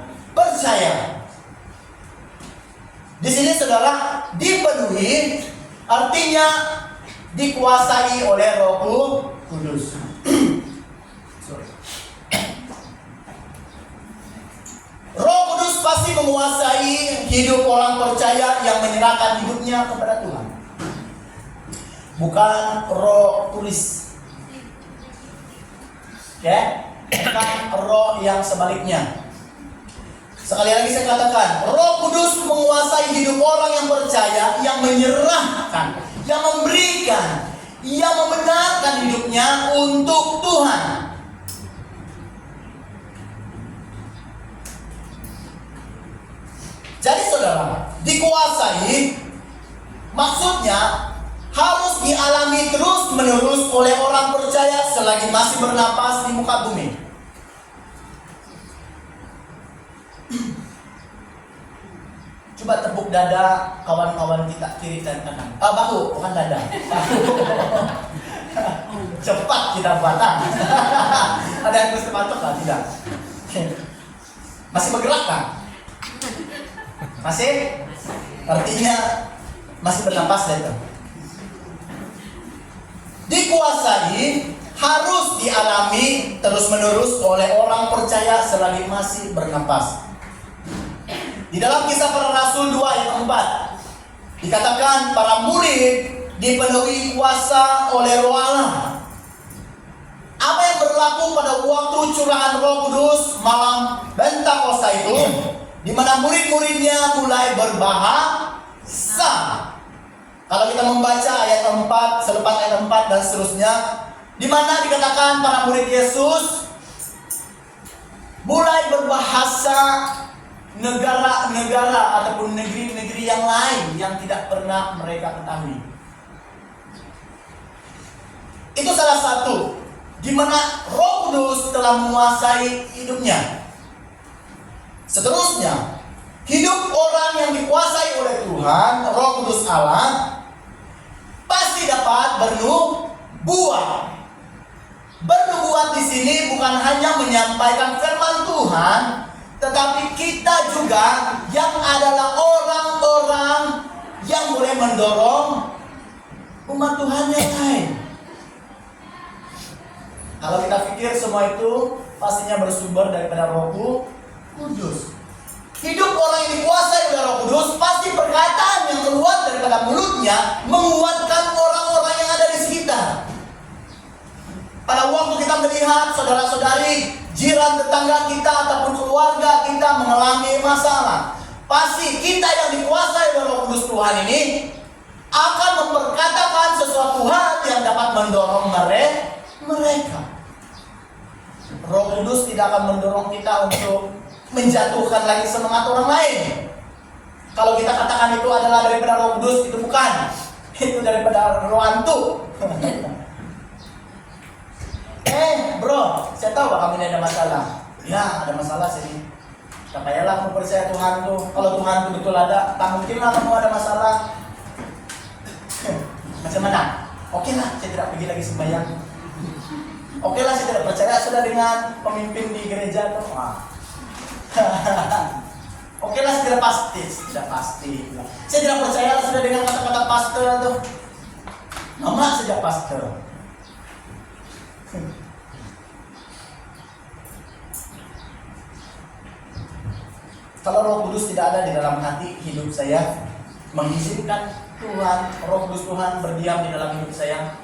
Di sini saudara, dipenuhi artinya dikuasai oleh Roh Kudus. Roh Kudus pasti menguasai hidup orang percaya yang menyerahkan hidupnya kepada Tuhan. Bukan roh tulis. Oke? Bukan roh yang sebaliknya. Sekali lagi saya katakan, Roh Kudus menguasai hidup orang yang percaya, yang menyerahkan, yang memberikan, yang membenarkan hidupnya untuk Tuhan. Jadi saudara, dikuasai maksudnya harus dialami terus-menerus oleh orang percaya selagi masih bernapas di muka bumi. Coba tepuk dada kawan-kawan kita kiri dan kanan. Bahu, bukan dada. Cepat kita batang. Ada yang harus terpatok lah? Tidak. Masih bergerak kan? Masih? Artinya masih bernapas itu. Dikuasai harus dialami terus-menerus oleh orang percaya selagi masih bernapas. Di dalam Kisah Para Rasul 2 ayat 4 dikatakan para murid dipenuhi kuasa oleh Roh Allah. Apa yang berlaku pada waktu curahan Roh Kudus malam Pentakosta itu, di mana murid-muridnya mulai berbahasa. Kalau kita membaca ayat 4, selepas ayat 4 dan seterusnya, di mana dikatakan para murid Yesus mulai berbahasa negara-negara ataupun negeri-negeri yang lain yang tidak pernah mereka ketahui. Itu salah satu di mana Roh Kudus telah menguasai hidupnya. Seterusnya, hidup orang yang dikuasai oleh Tuhan, Roh Kudus Allah, pasti dapat bernubuat. Bernubuat di sini bukan hanya menyampaikan firman Tuhan, tetapi kita juga yang adalah orang-orang yang boleh mendorong umat Tuhan yang lain. Kalau kita pikir semua itu pastinya bersumber daripada Roh Kudus. Hidup orang yang dikuasai oleh Roh Kudus, pasti perkataan yang keluar daripada mulutnya menguatkan orang-orang yang ada di sekitar. Pada waktu kita melihat saudara-saudari, jiran tetangga kita ataupun keluarga kita mengalami masalah, pasti kita yang dikuasai oleh Roh Kudus Tuhan ini akan memperkatakan sesuatu hal yang dapat mendorong mereka. Roh Kudus tidak akan mendorong kita untuk menjatuhkan lagi semangat orang lain. Kalau kita katakan itu adalah daripada Roh Kudus, itu bukan. Itu daripada roh hantu. Bro, saya tahu kamu ini ada masalah. Ya, ada masalah sini. Tak payahlah kamu percaya Tuhan tuh. Kalau Tuhan tuh betul ada, tak mungkinlah kamu ada masalah. Macam mana? Oke lah, saya tidak pergi lagi sembahyang. Oke lah, saya tidak percaya sudah dengan pemimpin di gereja tuh. Oke lah, tidak pasti. Saya tidak percaya sudah dengan kata-kata pastor tuh. Mama sejak pastor. Kalau Roh Kudus tidak ada di dalam hati hidup saya, mengizinkan Tuhan, Roh Kudus Tuhan berdiam di dalam hidup saya,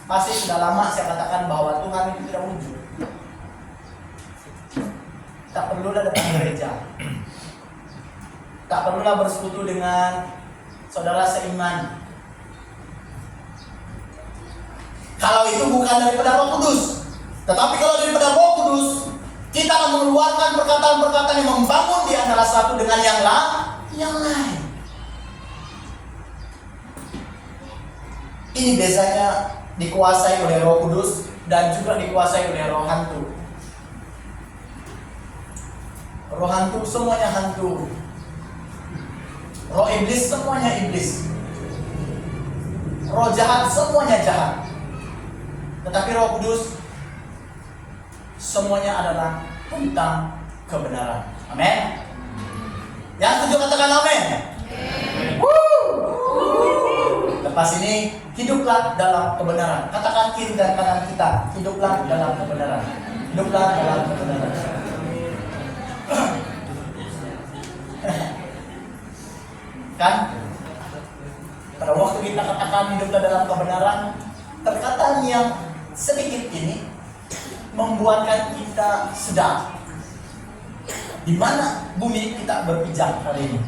pasti sudah lama saya katakan bahwa Tuhan itu tidak wujud. Tak perlulah datang gereja, tak perlulah bersekutu dengan saudara seiman. Kalau itu bukan daripada Roh Kudus. Tetapi kalau daripada Roh Kudus, kita akan mengeluarkan perkataan-perkataan yang membangun di antara satu dengan yang lain. Ini biasanya dikuasai oleh Roh Kudus dan juga dikuasai oleh roh hantu. Roh hantu semuanya hantu. Roh iblis semuanya iblis. Roh jahat semuanya jahat. Tetapi Roh Kudus semuanya adalah tentang kebenaran. Amin. Yang setuju katakan amin. Lepas ini hiduplah dalam kebenaran. Katakan kiri dan kanan kita, hiduplah dalam kebenaran. Hiduplah dalam kebenaran. Kan? Pada waktu kita katakan hiduplah dalam kebenaran, perkataan yang sedikit ini membuatkan kita sedar di mana bumi kita berpijak hari ini.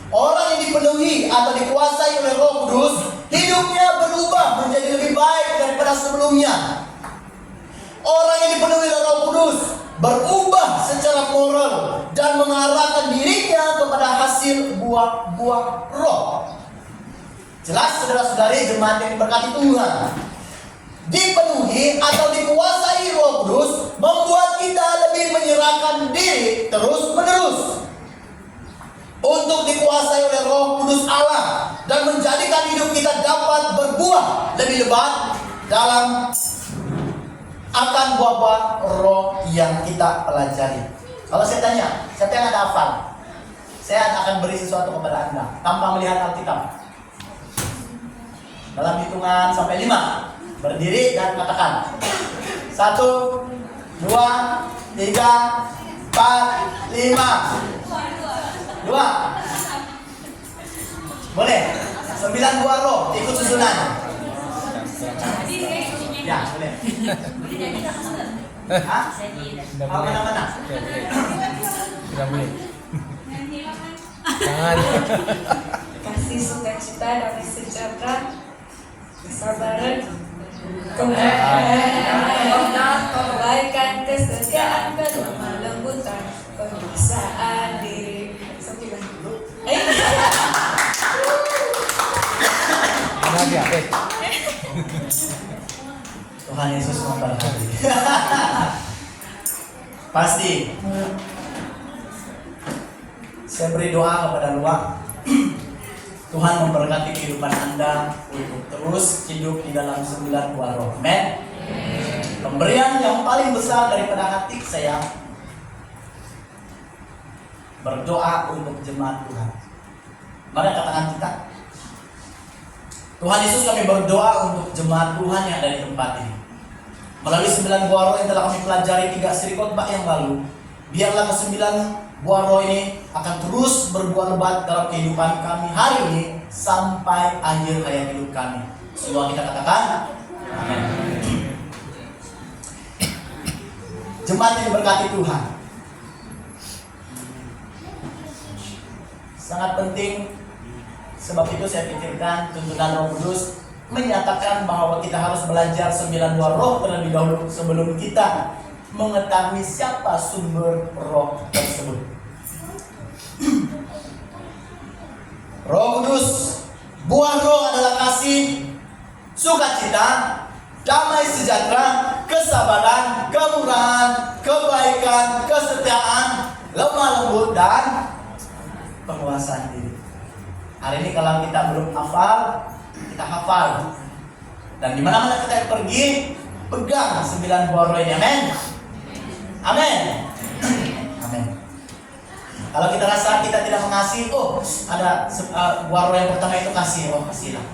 Orang yang dipenuhi atau dikuasai oleh Roh Kudus, hidupnya berubah menjadi lebih baik daripada sebelumnya. Orang yang dipenuhi oleh Roh Kudus berubah secara moral dan mengarahkan dirinya kepada hasil buah-buah roh. Jelas saudara-saudari jemaat yang diberkati Tuhan, dipenuhi atau dikuasai Roh Kudus membuat kita lebih menyerahkan diri terus-menerus untuk dikuasai oleh Roh Kudus Allah dan menjadikan hidup kita dapat berbuah lebih lebat dalam akan buah-buah roh yang kita pelajari. Kalau saya tanya, siapa yang ada hafal? Saya akan beri sesuatu kepada Anda tanpa melihat Alkitab. Dalam hitungan sampai 5, berdiri dan katakan 1, 2, 3, 4, 5. 2. Boleh? 9 buah roh ikut susunan. Ya, boleh. Hah? Mau mana-mana? Tidak boleh. Jangan. Kasih sukacita, damai sejahtera, kesabaran, kebaikan, kesetiaan, kelemah lembutan, penguasaan diri. 9. Lagi ya. Tuhan Yesus memberkati. Pasti. Saya beri doa kepada luar. Tuhan memberkati kehidupan Anda untuk terus hidup di dalam 9 buah roh. Amen. Pemberian yang paling besar daripada hati saya berdoa untuk jemaat Tuhan. Mari katakan kita. Tuhan Yesus, kami berdoa untuk jemaat Tuhan yang ada di tempat ini. Melalui 9 buah roh yang telah kami pelajari 3 seri khotbah yang lalu, biarlah ke-9 buah roh ini akan terus berbuah lebat dalam kehidupan kami hari ini sampai akhir hayat hidup kami. Semua kita katakan, amin. Jemaat yang diberkati Tuhan, Sangat penting. Sebab itu saya pikirkan tuntunan Roh Kudus menyatakan bahwa kita harus belajar 9 buah roh terlebih dahulu sebelum kita mengetahui siapa sumber roh tersebut. Roh Kudus, buah roh adalah kasih, sukacita, damai sejahtera, kesabaran, kemurahan, kebaikan, kesetiaan, lemah lembut, dan penguasaan diri. Hari ini kalau kita belum hafal, kita hafal. Dan di mana-mana kita pergi, pegang 9 buah roh ini. Amin. Amin. Amin. Kalau kita rasa kita tidak mengasihi, oh ada buah roh yang pertama itu kasih, oh kasihlah.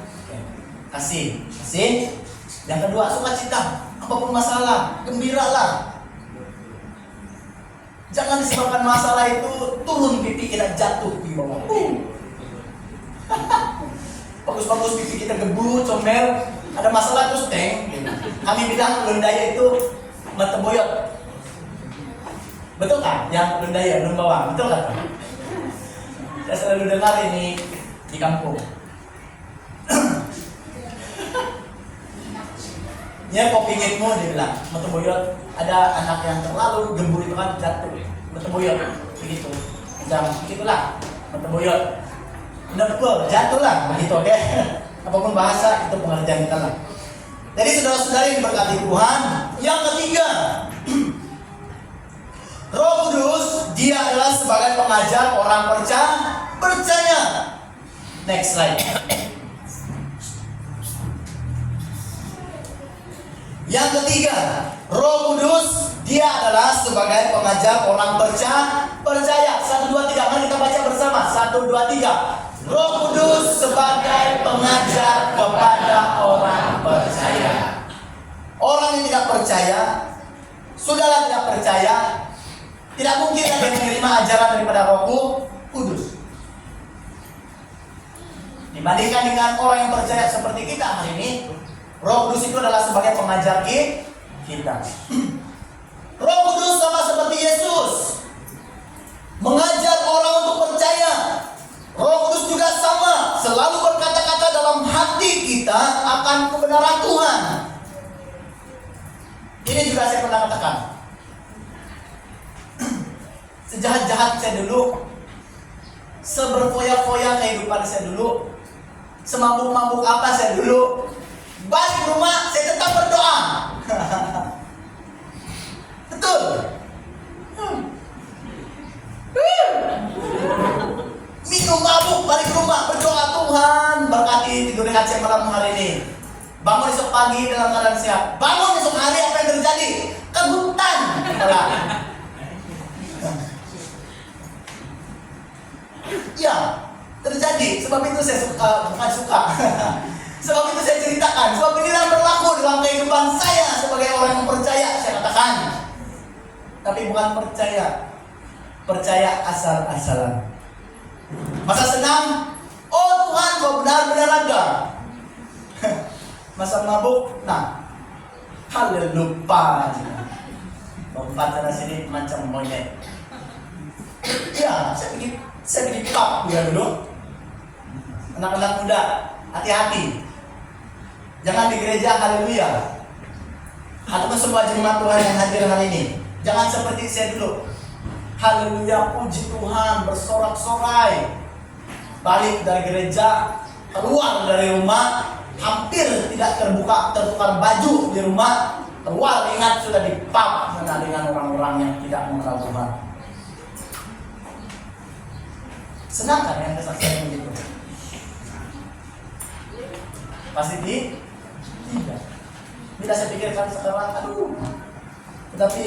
Kasih. Yang kedua sukacita, apapun masalah, gembiralah. Jangan disebabkan masalah itu turun pipi kita jatuh di bawah. Bagus-bagus pipi kita gebu, comel, ada masalah terus teng. Kami bilang lundaya itu mata boyot. Betul kan? Yang lundaya, lun bawang, betul kan? Saya selalu dengar ini di kampung. Ya kok pingitmu, dia bilang, mata boyot. Ada anak yang terlalu gembur itu kan jatuh, mata boyot, begitu. Jangan begitulah, mata boyot. Nepel, jatuhlah, begitu oke. Apapun bahasa itu pengertian kita lah. Jadi saudara-saudari yang diberkati Tuhan, yang ketiga, Roh Kudus dia adalah sebagai pengajar orang percaya. Next slide. Yang ketiga, Roh Kudus dia adalah sebagai pengajar orang percaya. 1, 2, 3, mari kita baca bersama. 1, 2, 3. Roh Kudus sebagai pengajar kepada orang percaya. Orang yang tidak percaya, sudahlah tidak percaya, tidak mungkin ada yang menerima ajaran daripada Roh Kudus. Dibandingkan dengan orang yang percaya seperti kita hari ini, Roh Kudus itu adalah sebagai pengajar kita. Roh Kudus sama seperti Yesus, mengajar orang untuk percaya. Roh Kudus juga sama, selalu berkata-kata dalam hati kita akan kebenaran Tuhan. Ini juga saya pernah katakan. Sejahat-jahat saya dulu, seberfoya-foya kehidupan saya dulu, semabuk-mabuk apa saya dulu, balik rumah saya tetap berdoa. Betul. Minum mabuk, balik rumah, berdoa, Tuhan berkati tidur rehat saya malam hari ini. Bangun esok pagi dalam keadaan sehat. Bangun esok hari, apa yang terjadi? Kebutan. Ya, terjadi. Sebab itu saya bukan suka. Sebab itu saya ceritakan. Sebab inilah berlaku dalam kehidupan saya sebagai orang yang percaya, saya katakan. Tapi bukan percaya asal-asalan. Masa senang, oh Tuhan kau benar-benar ada. Masa mabuk, nah, haleluya. Lompat sana sini macam monyet. Ya, saya bikin pub ya dulu. Anak-anak muda, hati-hati. Jangan di gereja haleluya. Ataupun semua jemaat Tuhan yang hadir hari ini, jangan seperti saya dulu. Haleluya, puji Tuhan, bersorak-sorai. Balik dari gereja, keluar dari rumah, hampir tidak tertukar baju di rumah. Keluar ingat sudah di pub dengan orang-orang yang tidak mengenal Tuhan. Senang kan yang kesaksian begitu? Pasti tidak. Tidak saya pikirkan sekarang, aduh. Tetapi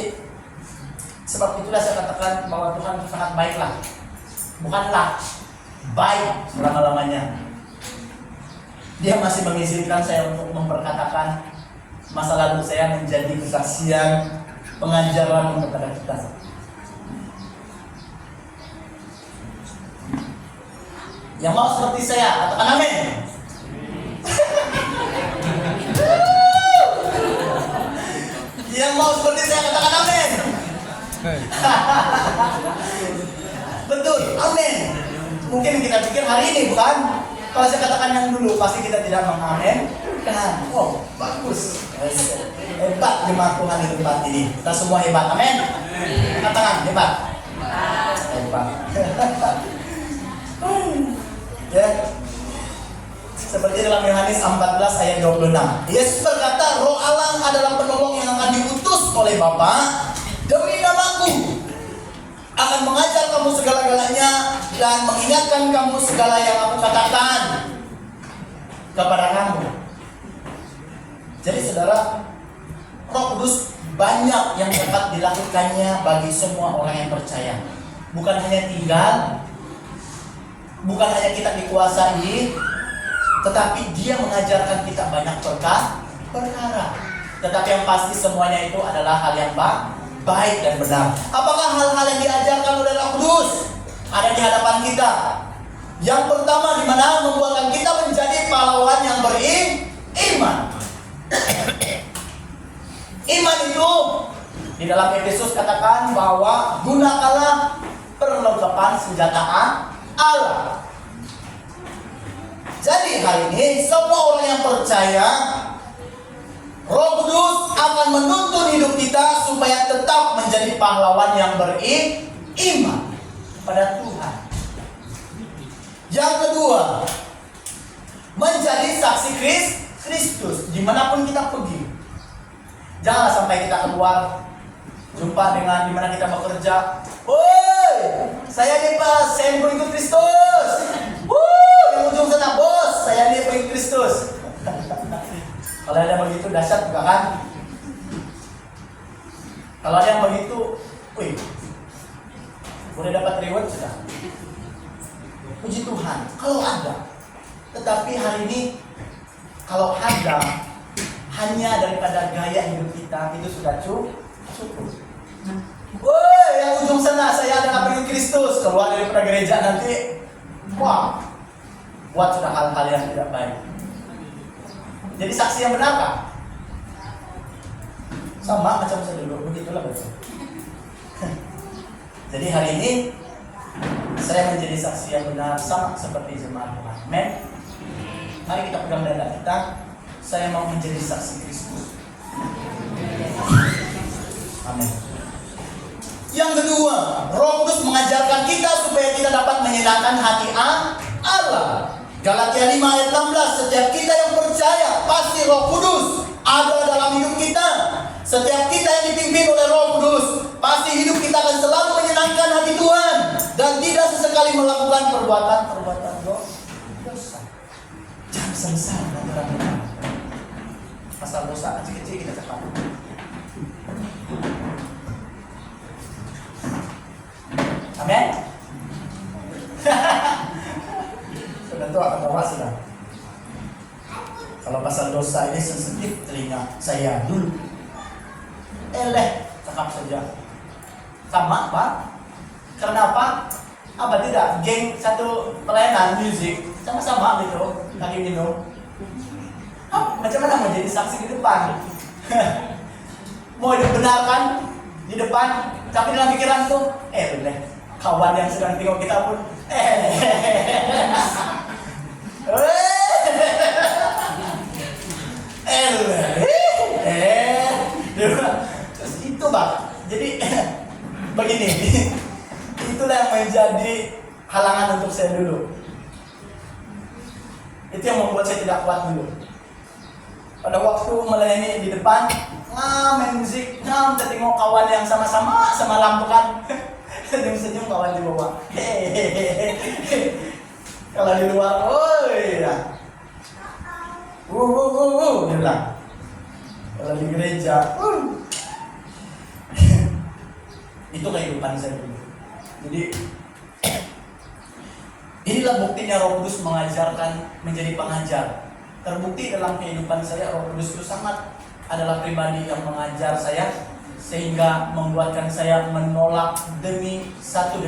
sebab itulah saya katakan bahwa Tuhan itu sangat baiklah. Bukanlah baik selama-lamanya. Dia masih mengizinkan saya untuk memperkatakan masa lalu saya menjadi kesaksian pengajaran kepada kita. Yang mau seperti saya, katakan amin. Yang mau seperti saya, katakan amin. Betul, amin. Mungkin kita pikir hari ini, bukan? Kalau saya katakan yang dulu, pasti kita tidak mengamen. Dan, oh, bagus. Hebat jemaat Tuhan di tempat ini. Kita semua hebat, amin. Katakan, hebat. Hebat. Ya. Seperti dalam Yohanes 14 ayat 26. Yesus berkata, Roh Allah adalah penolong yang akan diutus oleh Bapa demi namaku. Akan mengajar kamu segala-galanya dan mengingatkan kamu segala yang aku katakan kepada kamu. Jadi saudara, Roh Kudus banyak yang dapat dilakukannya bagi semua orang yang percaya. Bukan hanya tinggal, bukan hanya kita dikuasai, tetapi dia mengajarkan kita banyak perkara. Tetapi yang pasti semuanya itu adalah hal yang baik dan benar. Apakah hal-hal yang diajarkan oleh Roh Kudus ada di hadapan kita? Yang pertama, di mana membuatkan kita menjadi pahlawan yang beriman. Iman itu di dalam Efesus katakan bahwa gunakanlah perlengkapan senjata Allah. Jadi hari ini semua orang yang percaya, Roh Kudus akan menuntun hidup kita supaya tetap menjadi pahlawan yang beriman pada Tuhan. Yang kedua, menjadi saksi Kristus dimanapun kita pergi. Janganlah sampai kita keluar jumpa dengan dimana kita bekerja. Woi, saya nih Pak, saya pengikut Kristus. Yang ujung sana bos, saya nih pengikut Kristus. Kalau ada yang begitu dahsyat juga kan? Kalau ada yang begitu, wih, boleh dapat reward sudah. Puji Tuhan, kalau ada. Tetapi hari ini, kalau ada, hanya daripada gaya hidup kita itu sudah cukup. Woi, yang ujung sana saya adalah pengikut Kristus. Keluar daripada gereja nanti, wah, buat sudah hal-hal yang tidak baik. Jadi saksi yang benarkah? Sama macam saya dulu, begitulah betul. Jadi hari ini saya menjadi saksi yang benar sama seperti jemaat Tuhan. Amin. Mari kita pegang dada kita. Saya mau menjadi saksi Kristus. Amin. Yang kedua, Roh Kudus mengajarkan kita supaya kita dapat menyenangkan hati Allah. Galatia 5 ayat 16, setiap kita yang percaya pasti Roh Kudus ada dalam hidup kita. Setiap kita yang dipimpin oleh Roh Kudus, pasti hidup kita akan selalu menyenangkan hati Tuhan dan tidak sesekali melakukan perbuatan dosa. Jangan sengsara teman-teman. Pasal dosa kecil-kecil kita cepat. Amin. Sudah tua atau sudah? Kalau pasal dosa ini sensitif telinga saya dulu. Cakap saja. Sama Pak. Karena apa? Apa tidak? Geng satu pelayanan musik sama-sama gitu. Lagi minum. Macam mana mau jadi saksi di depan? Mau dibenarkan di depan, tapi dalam pikiran tuh, kawan yang sedang tengok kita pun, itu Bang. Jadi begini, itulah yang menjadi halangan untuk saya dulu. Itu yang membuat saya tidak kuat dulu. Pada waktu melayani di depan, main musik, kita tengok kawan yang sama-sama sama lampu kan, senyum-senyum kawan di bawah. Kalau di luar, woi, ya. Dia bilang. Kalau di gereja, itu kehidupan saya dulu. Jadi inilah buktinya Roh Kudus mengajarkan menjadi pengajar. Terbukti dalam kehidupan saya, Roh Kudus itu sangat adalah pribadi yang mengajar saya sehingga membuatkan saya menolak demi satu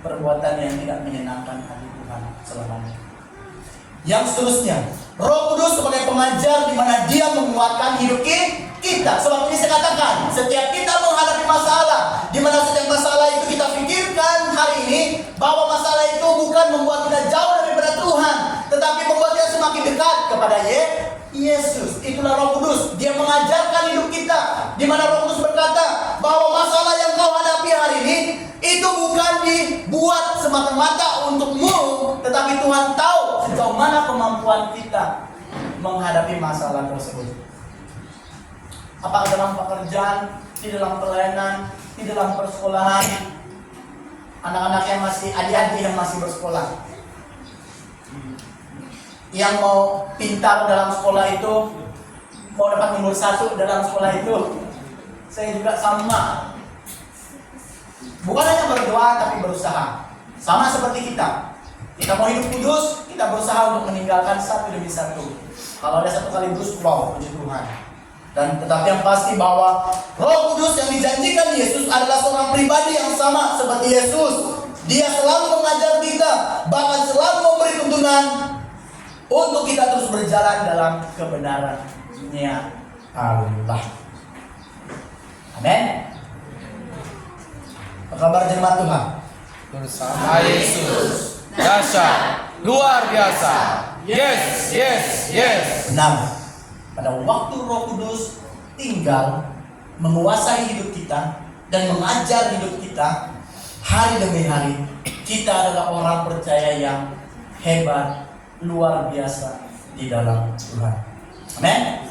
perbuatan yang tidak menyenangkan hati Tuhan selamanya. Yang seterusnya, Roh Kudus sebagai pengajar di mana Dia menguatkan hidup kita. Sebab ini saya katakan, setiap kita menghadapi masalah, di mana setiap masalah itu kita pikirkan hari ini bahwa masalah itu bukan membuat kita jauh daripada Tuhan, tetapi membuat kita semakin dekat kepada Yesus. Itulah Roh Kudus. Dia mengajarkan hidup kita, di mana Roh Kudus berkata bahwa masalah yang kau hadapi hari ini itu bukan dibuat semata-mata untukmu, tetapi Tuhan tahu sejauh mana kemampuan kita menghadapi masalah tersebut. Apakah dalam pekerjaan, di dalam pelayanan, di dalam persekolahan, anak-anak yang masih, adik-adik yang masih bersekolah, yang mau pintar dalam sekolah itu, mau dapat nomor 1 dalam sekolah itu, saya juga sama. Bukan hanya berdoa tapi berusaha. Sama seperti kita. Kita mau hidup kudus, kita berusaha untuk meninggalkan satu demi satu. Kalau ada satu sekaligus, wow, puji Tuhan. Dan tetapi yang pasti bahwa Roh Kudus yang dijanjikan Yesus adalah seorang pribadi yang sama seperti Yesus. Dia selalu mengajar kita, bahkan selalu memberi tuntunan untuk kita terus berjalan dalam kebenaran-Nya Allah. Amin. Apa kabar jemaat Tuhan? Bersama Yesus. Dahsyat. Luar biasa. Yes, yes, yes. Benar. Pada waktu Roh Kudus tinggal menguasai hidup kita dan mengajar hidup kita, hari demi hari kita adalah orang percaya yang hebat, luar biasa di dalam Tuhan. Amin.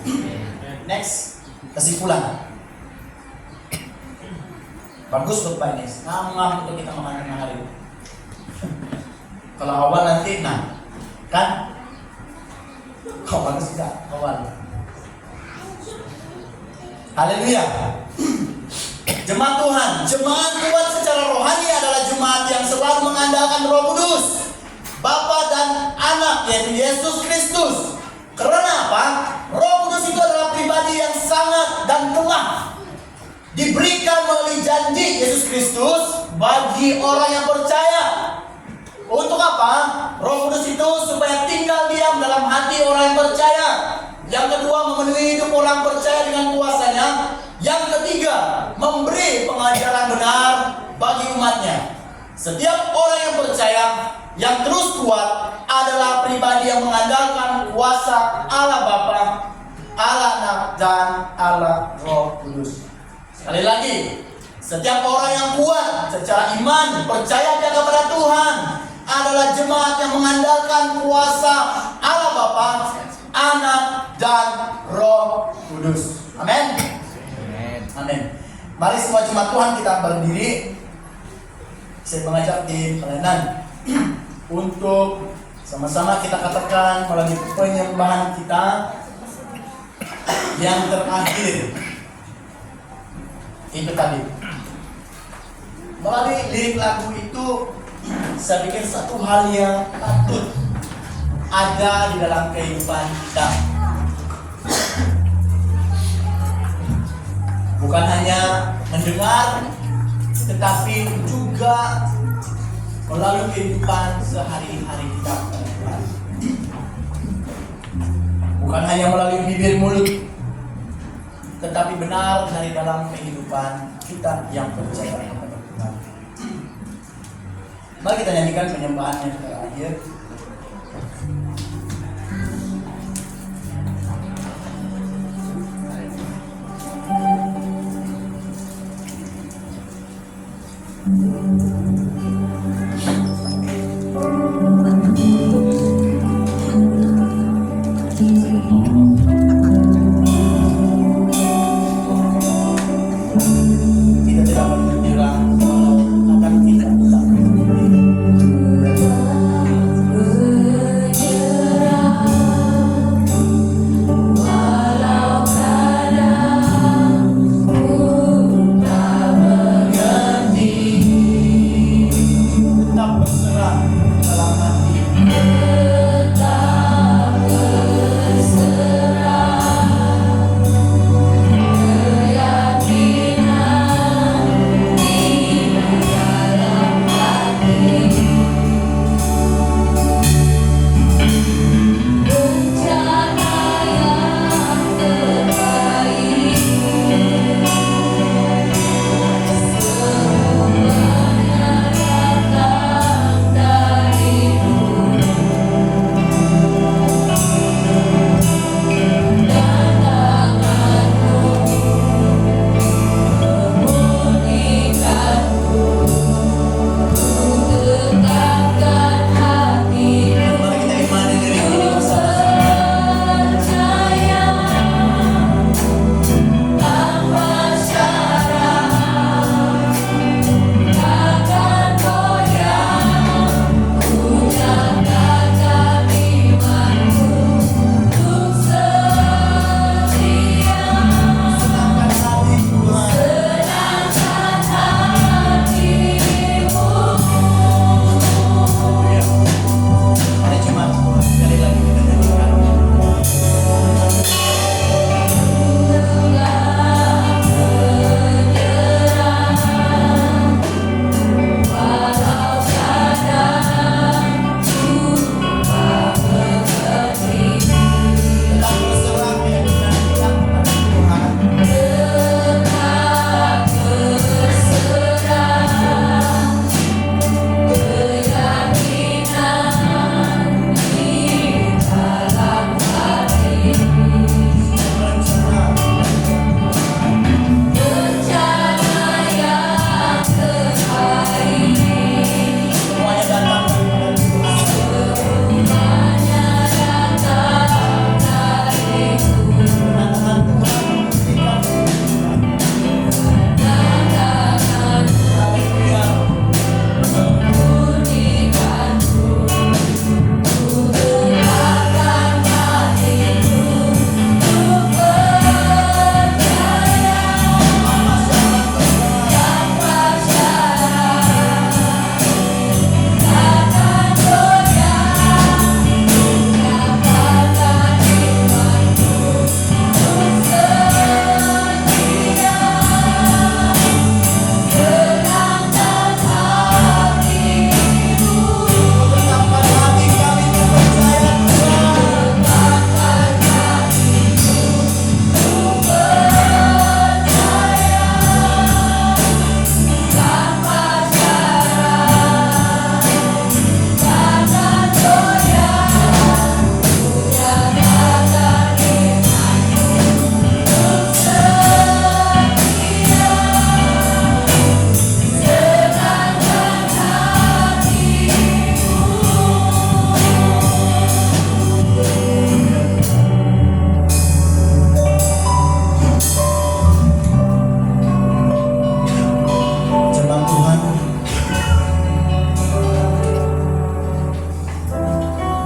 Next, kesimpulan. Bagus untuk Pak Ines, ngam untuk kita memandang hari ini. Kalau awal nanti, nah, kan? Kau bagus tidak awal. Haleluya. Jemaat Tuhan secara rohani adalah jemaat yang selalu mengandalkan Roh Kudus, Bapa dan Anak, yaitu Yesus Kristus. Karena apa? Roh Kudus itu adalah pribadi yang sangat dan telah diberikan melalui janji Yesus Kristus bagi orang yang percaya. Untuk apa? Roh Kudus itu supaya tinggal diam dalam hati orang yang percaya. Yang kedua, memenuhi hidup orang percaya dengan kuasanya. Yang ketiga, memberi pengajaran benar bagi umatnya. Setiap orang yang percaya yang terus kuat adalah pribadi yang mengandalkan kuasa Allah Bapa, Allah Anak, dan Allah Roh Kudus. Sekali lagi, setiap orang yang kuat secara iman, percaya kepada Tuhan adalah jemaat yang mengandalkan kuasa Allah Bapa, Anak, dan Roh Kudus. Amin. Amin. Mari semua jemaat Tuhan kita berdiri. Saya mengajak di pelayanan untuk sama-sama kita katakan melalui penyembahan kita yang terakhir. Itu tadi. Melalui lirik lagu itu, saya pikir satu hal yang patut ada di dalam kehidupan kita. Bukan hanya mendengar, tetapi juga melalui kehidupan sehari-hari kita. Bukan hanya melalui bibir mulut, tetapi benar dari dalam kehidupan kita yang percaya kepada Tuhan. Mari kita nyanyikan penyembahan yang terakhir. Kita tidak menyerang akan kita tak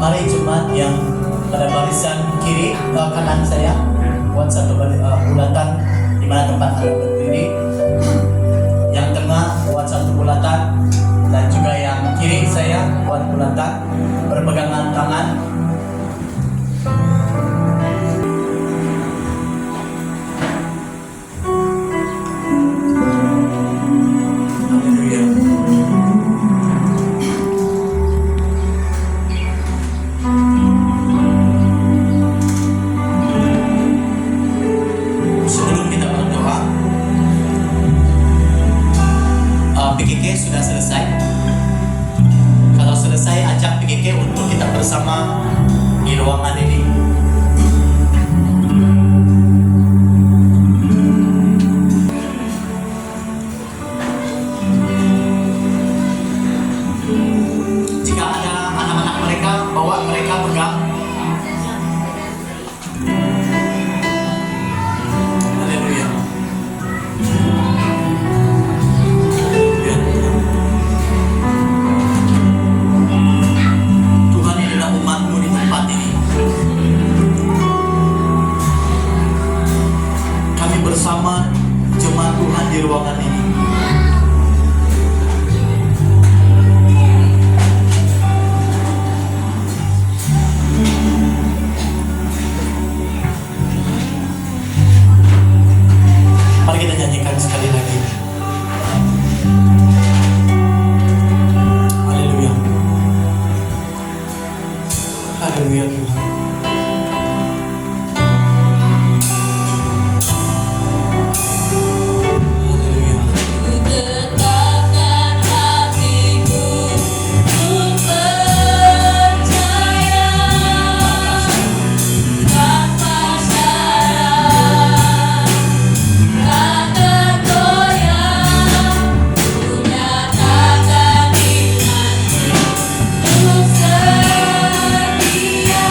Mari jemaat yang pada barisan kiri kanan saya buat satu bulatan di mana tempat Anda berdiri. Yang tengah buat satu bulatan, dan juga yang kiri saya buat bulatan. Berpegangan tangan. Haleluya. Sebelum kita berdoa, PKK sudah selesai. Kalau selesai, ajak PKK untuk kita bersama di ruangan ini. Jika ada anak-anak mereka, bawa mereka pegang. Haleluya. Tuhan, inilah umat-Mu di tempat ini. Kami bersama jemaat Tuhan di ruangan ini. Mari kita nyanyikan sekali lagi. Haleluya. Haleluya Tuhan. Haleluya. Tetapkan hatiku untuk percaya tanpa syarat, tak tergoyah, ku nyatakan imanku untuk setia.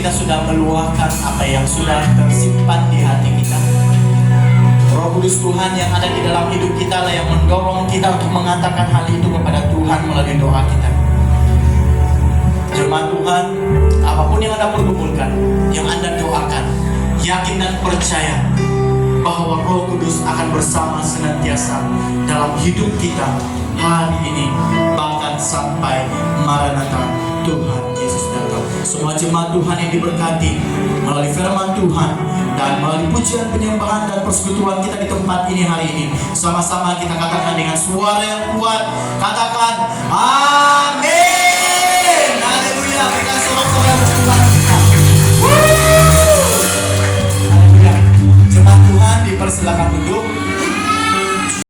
kita sudah meluahkan apa yang sudah tersimpan di hati kita. Roh Kudus Tuhan yang ada di dalam hidup kita lah yang mendorong kita untuk mengatakan hal itu kepada Tuhan melalui doa kita. Jemaat Tuhan, apapun yang Anda pergumulkan, yang Anda doakan, yakin dan percaya bahwa Roh Kudus akan bersama senantiasa dalam hidup kita hari ini, bahkan sampai Maranatha Tuhan Yesus datang. Semua jemaat Tuhan yang diberkati melalui firman Tuhan dan melalui pujian penyembahan dan persekutuan kita di tempat ini hari ini, sama-sama kita katakan dengan suara yang kuat, katakan amin. Haleluya. Berikan sorak-sorai persembahan kita. Haleluya. Jemaat Tuhan dipersilakan duduk.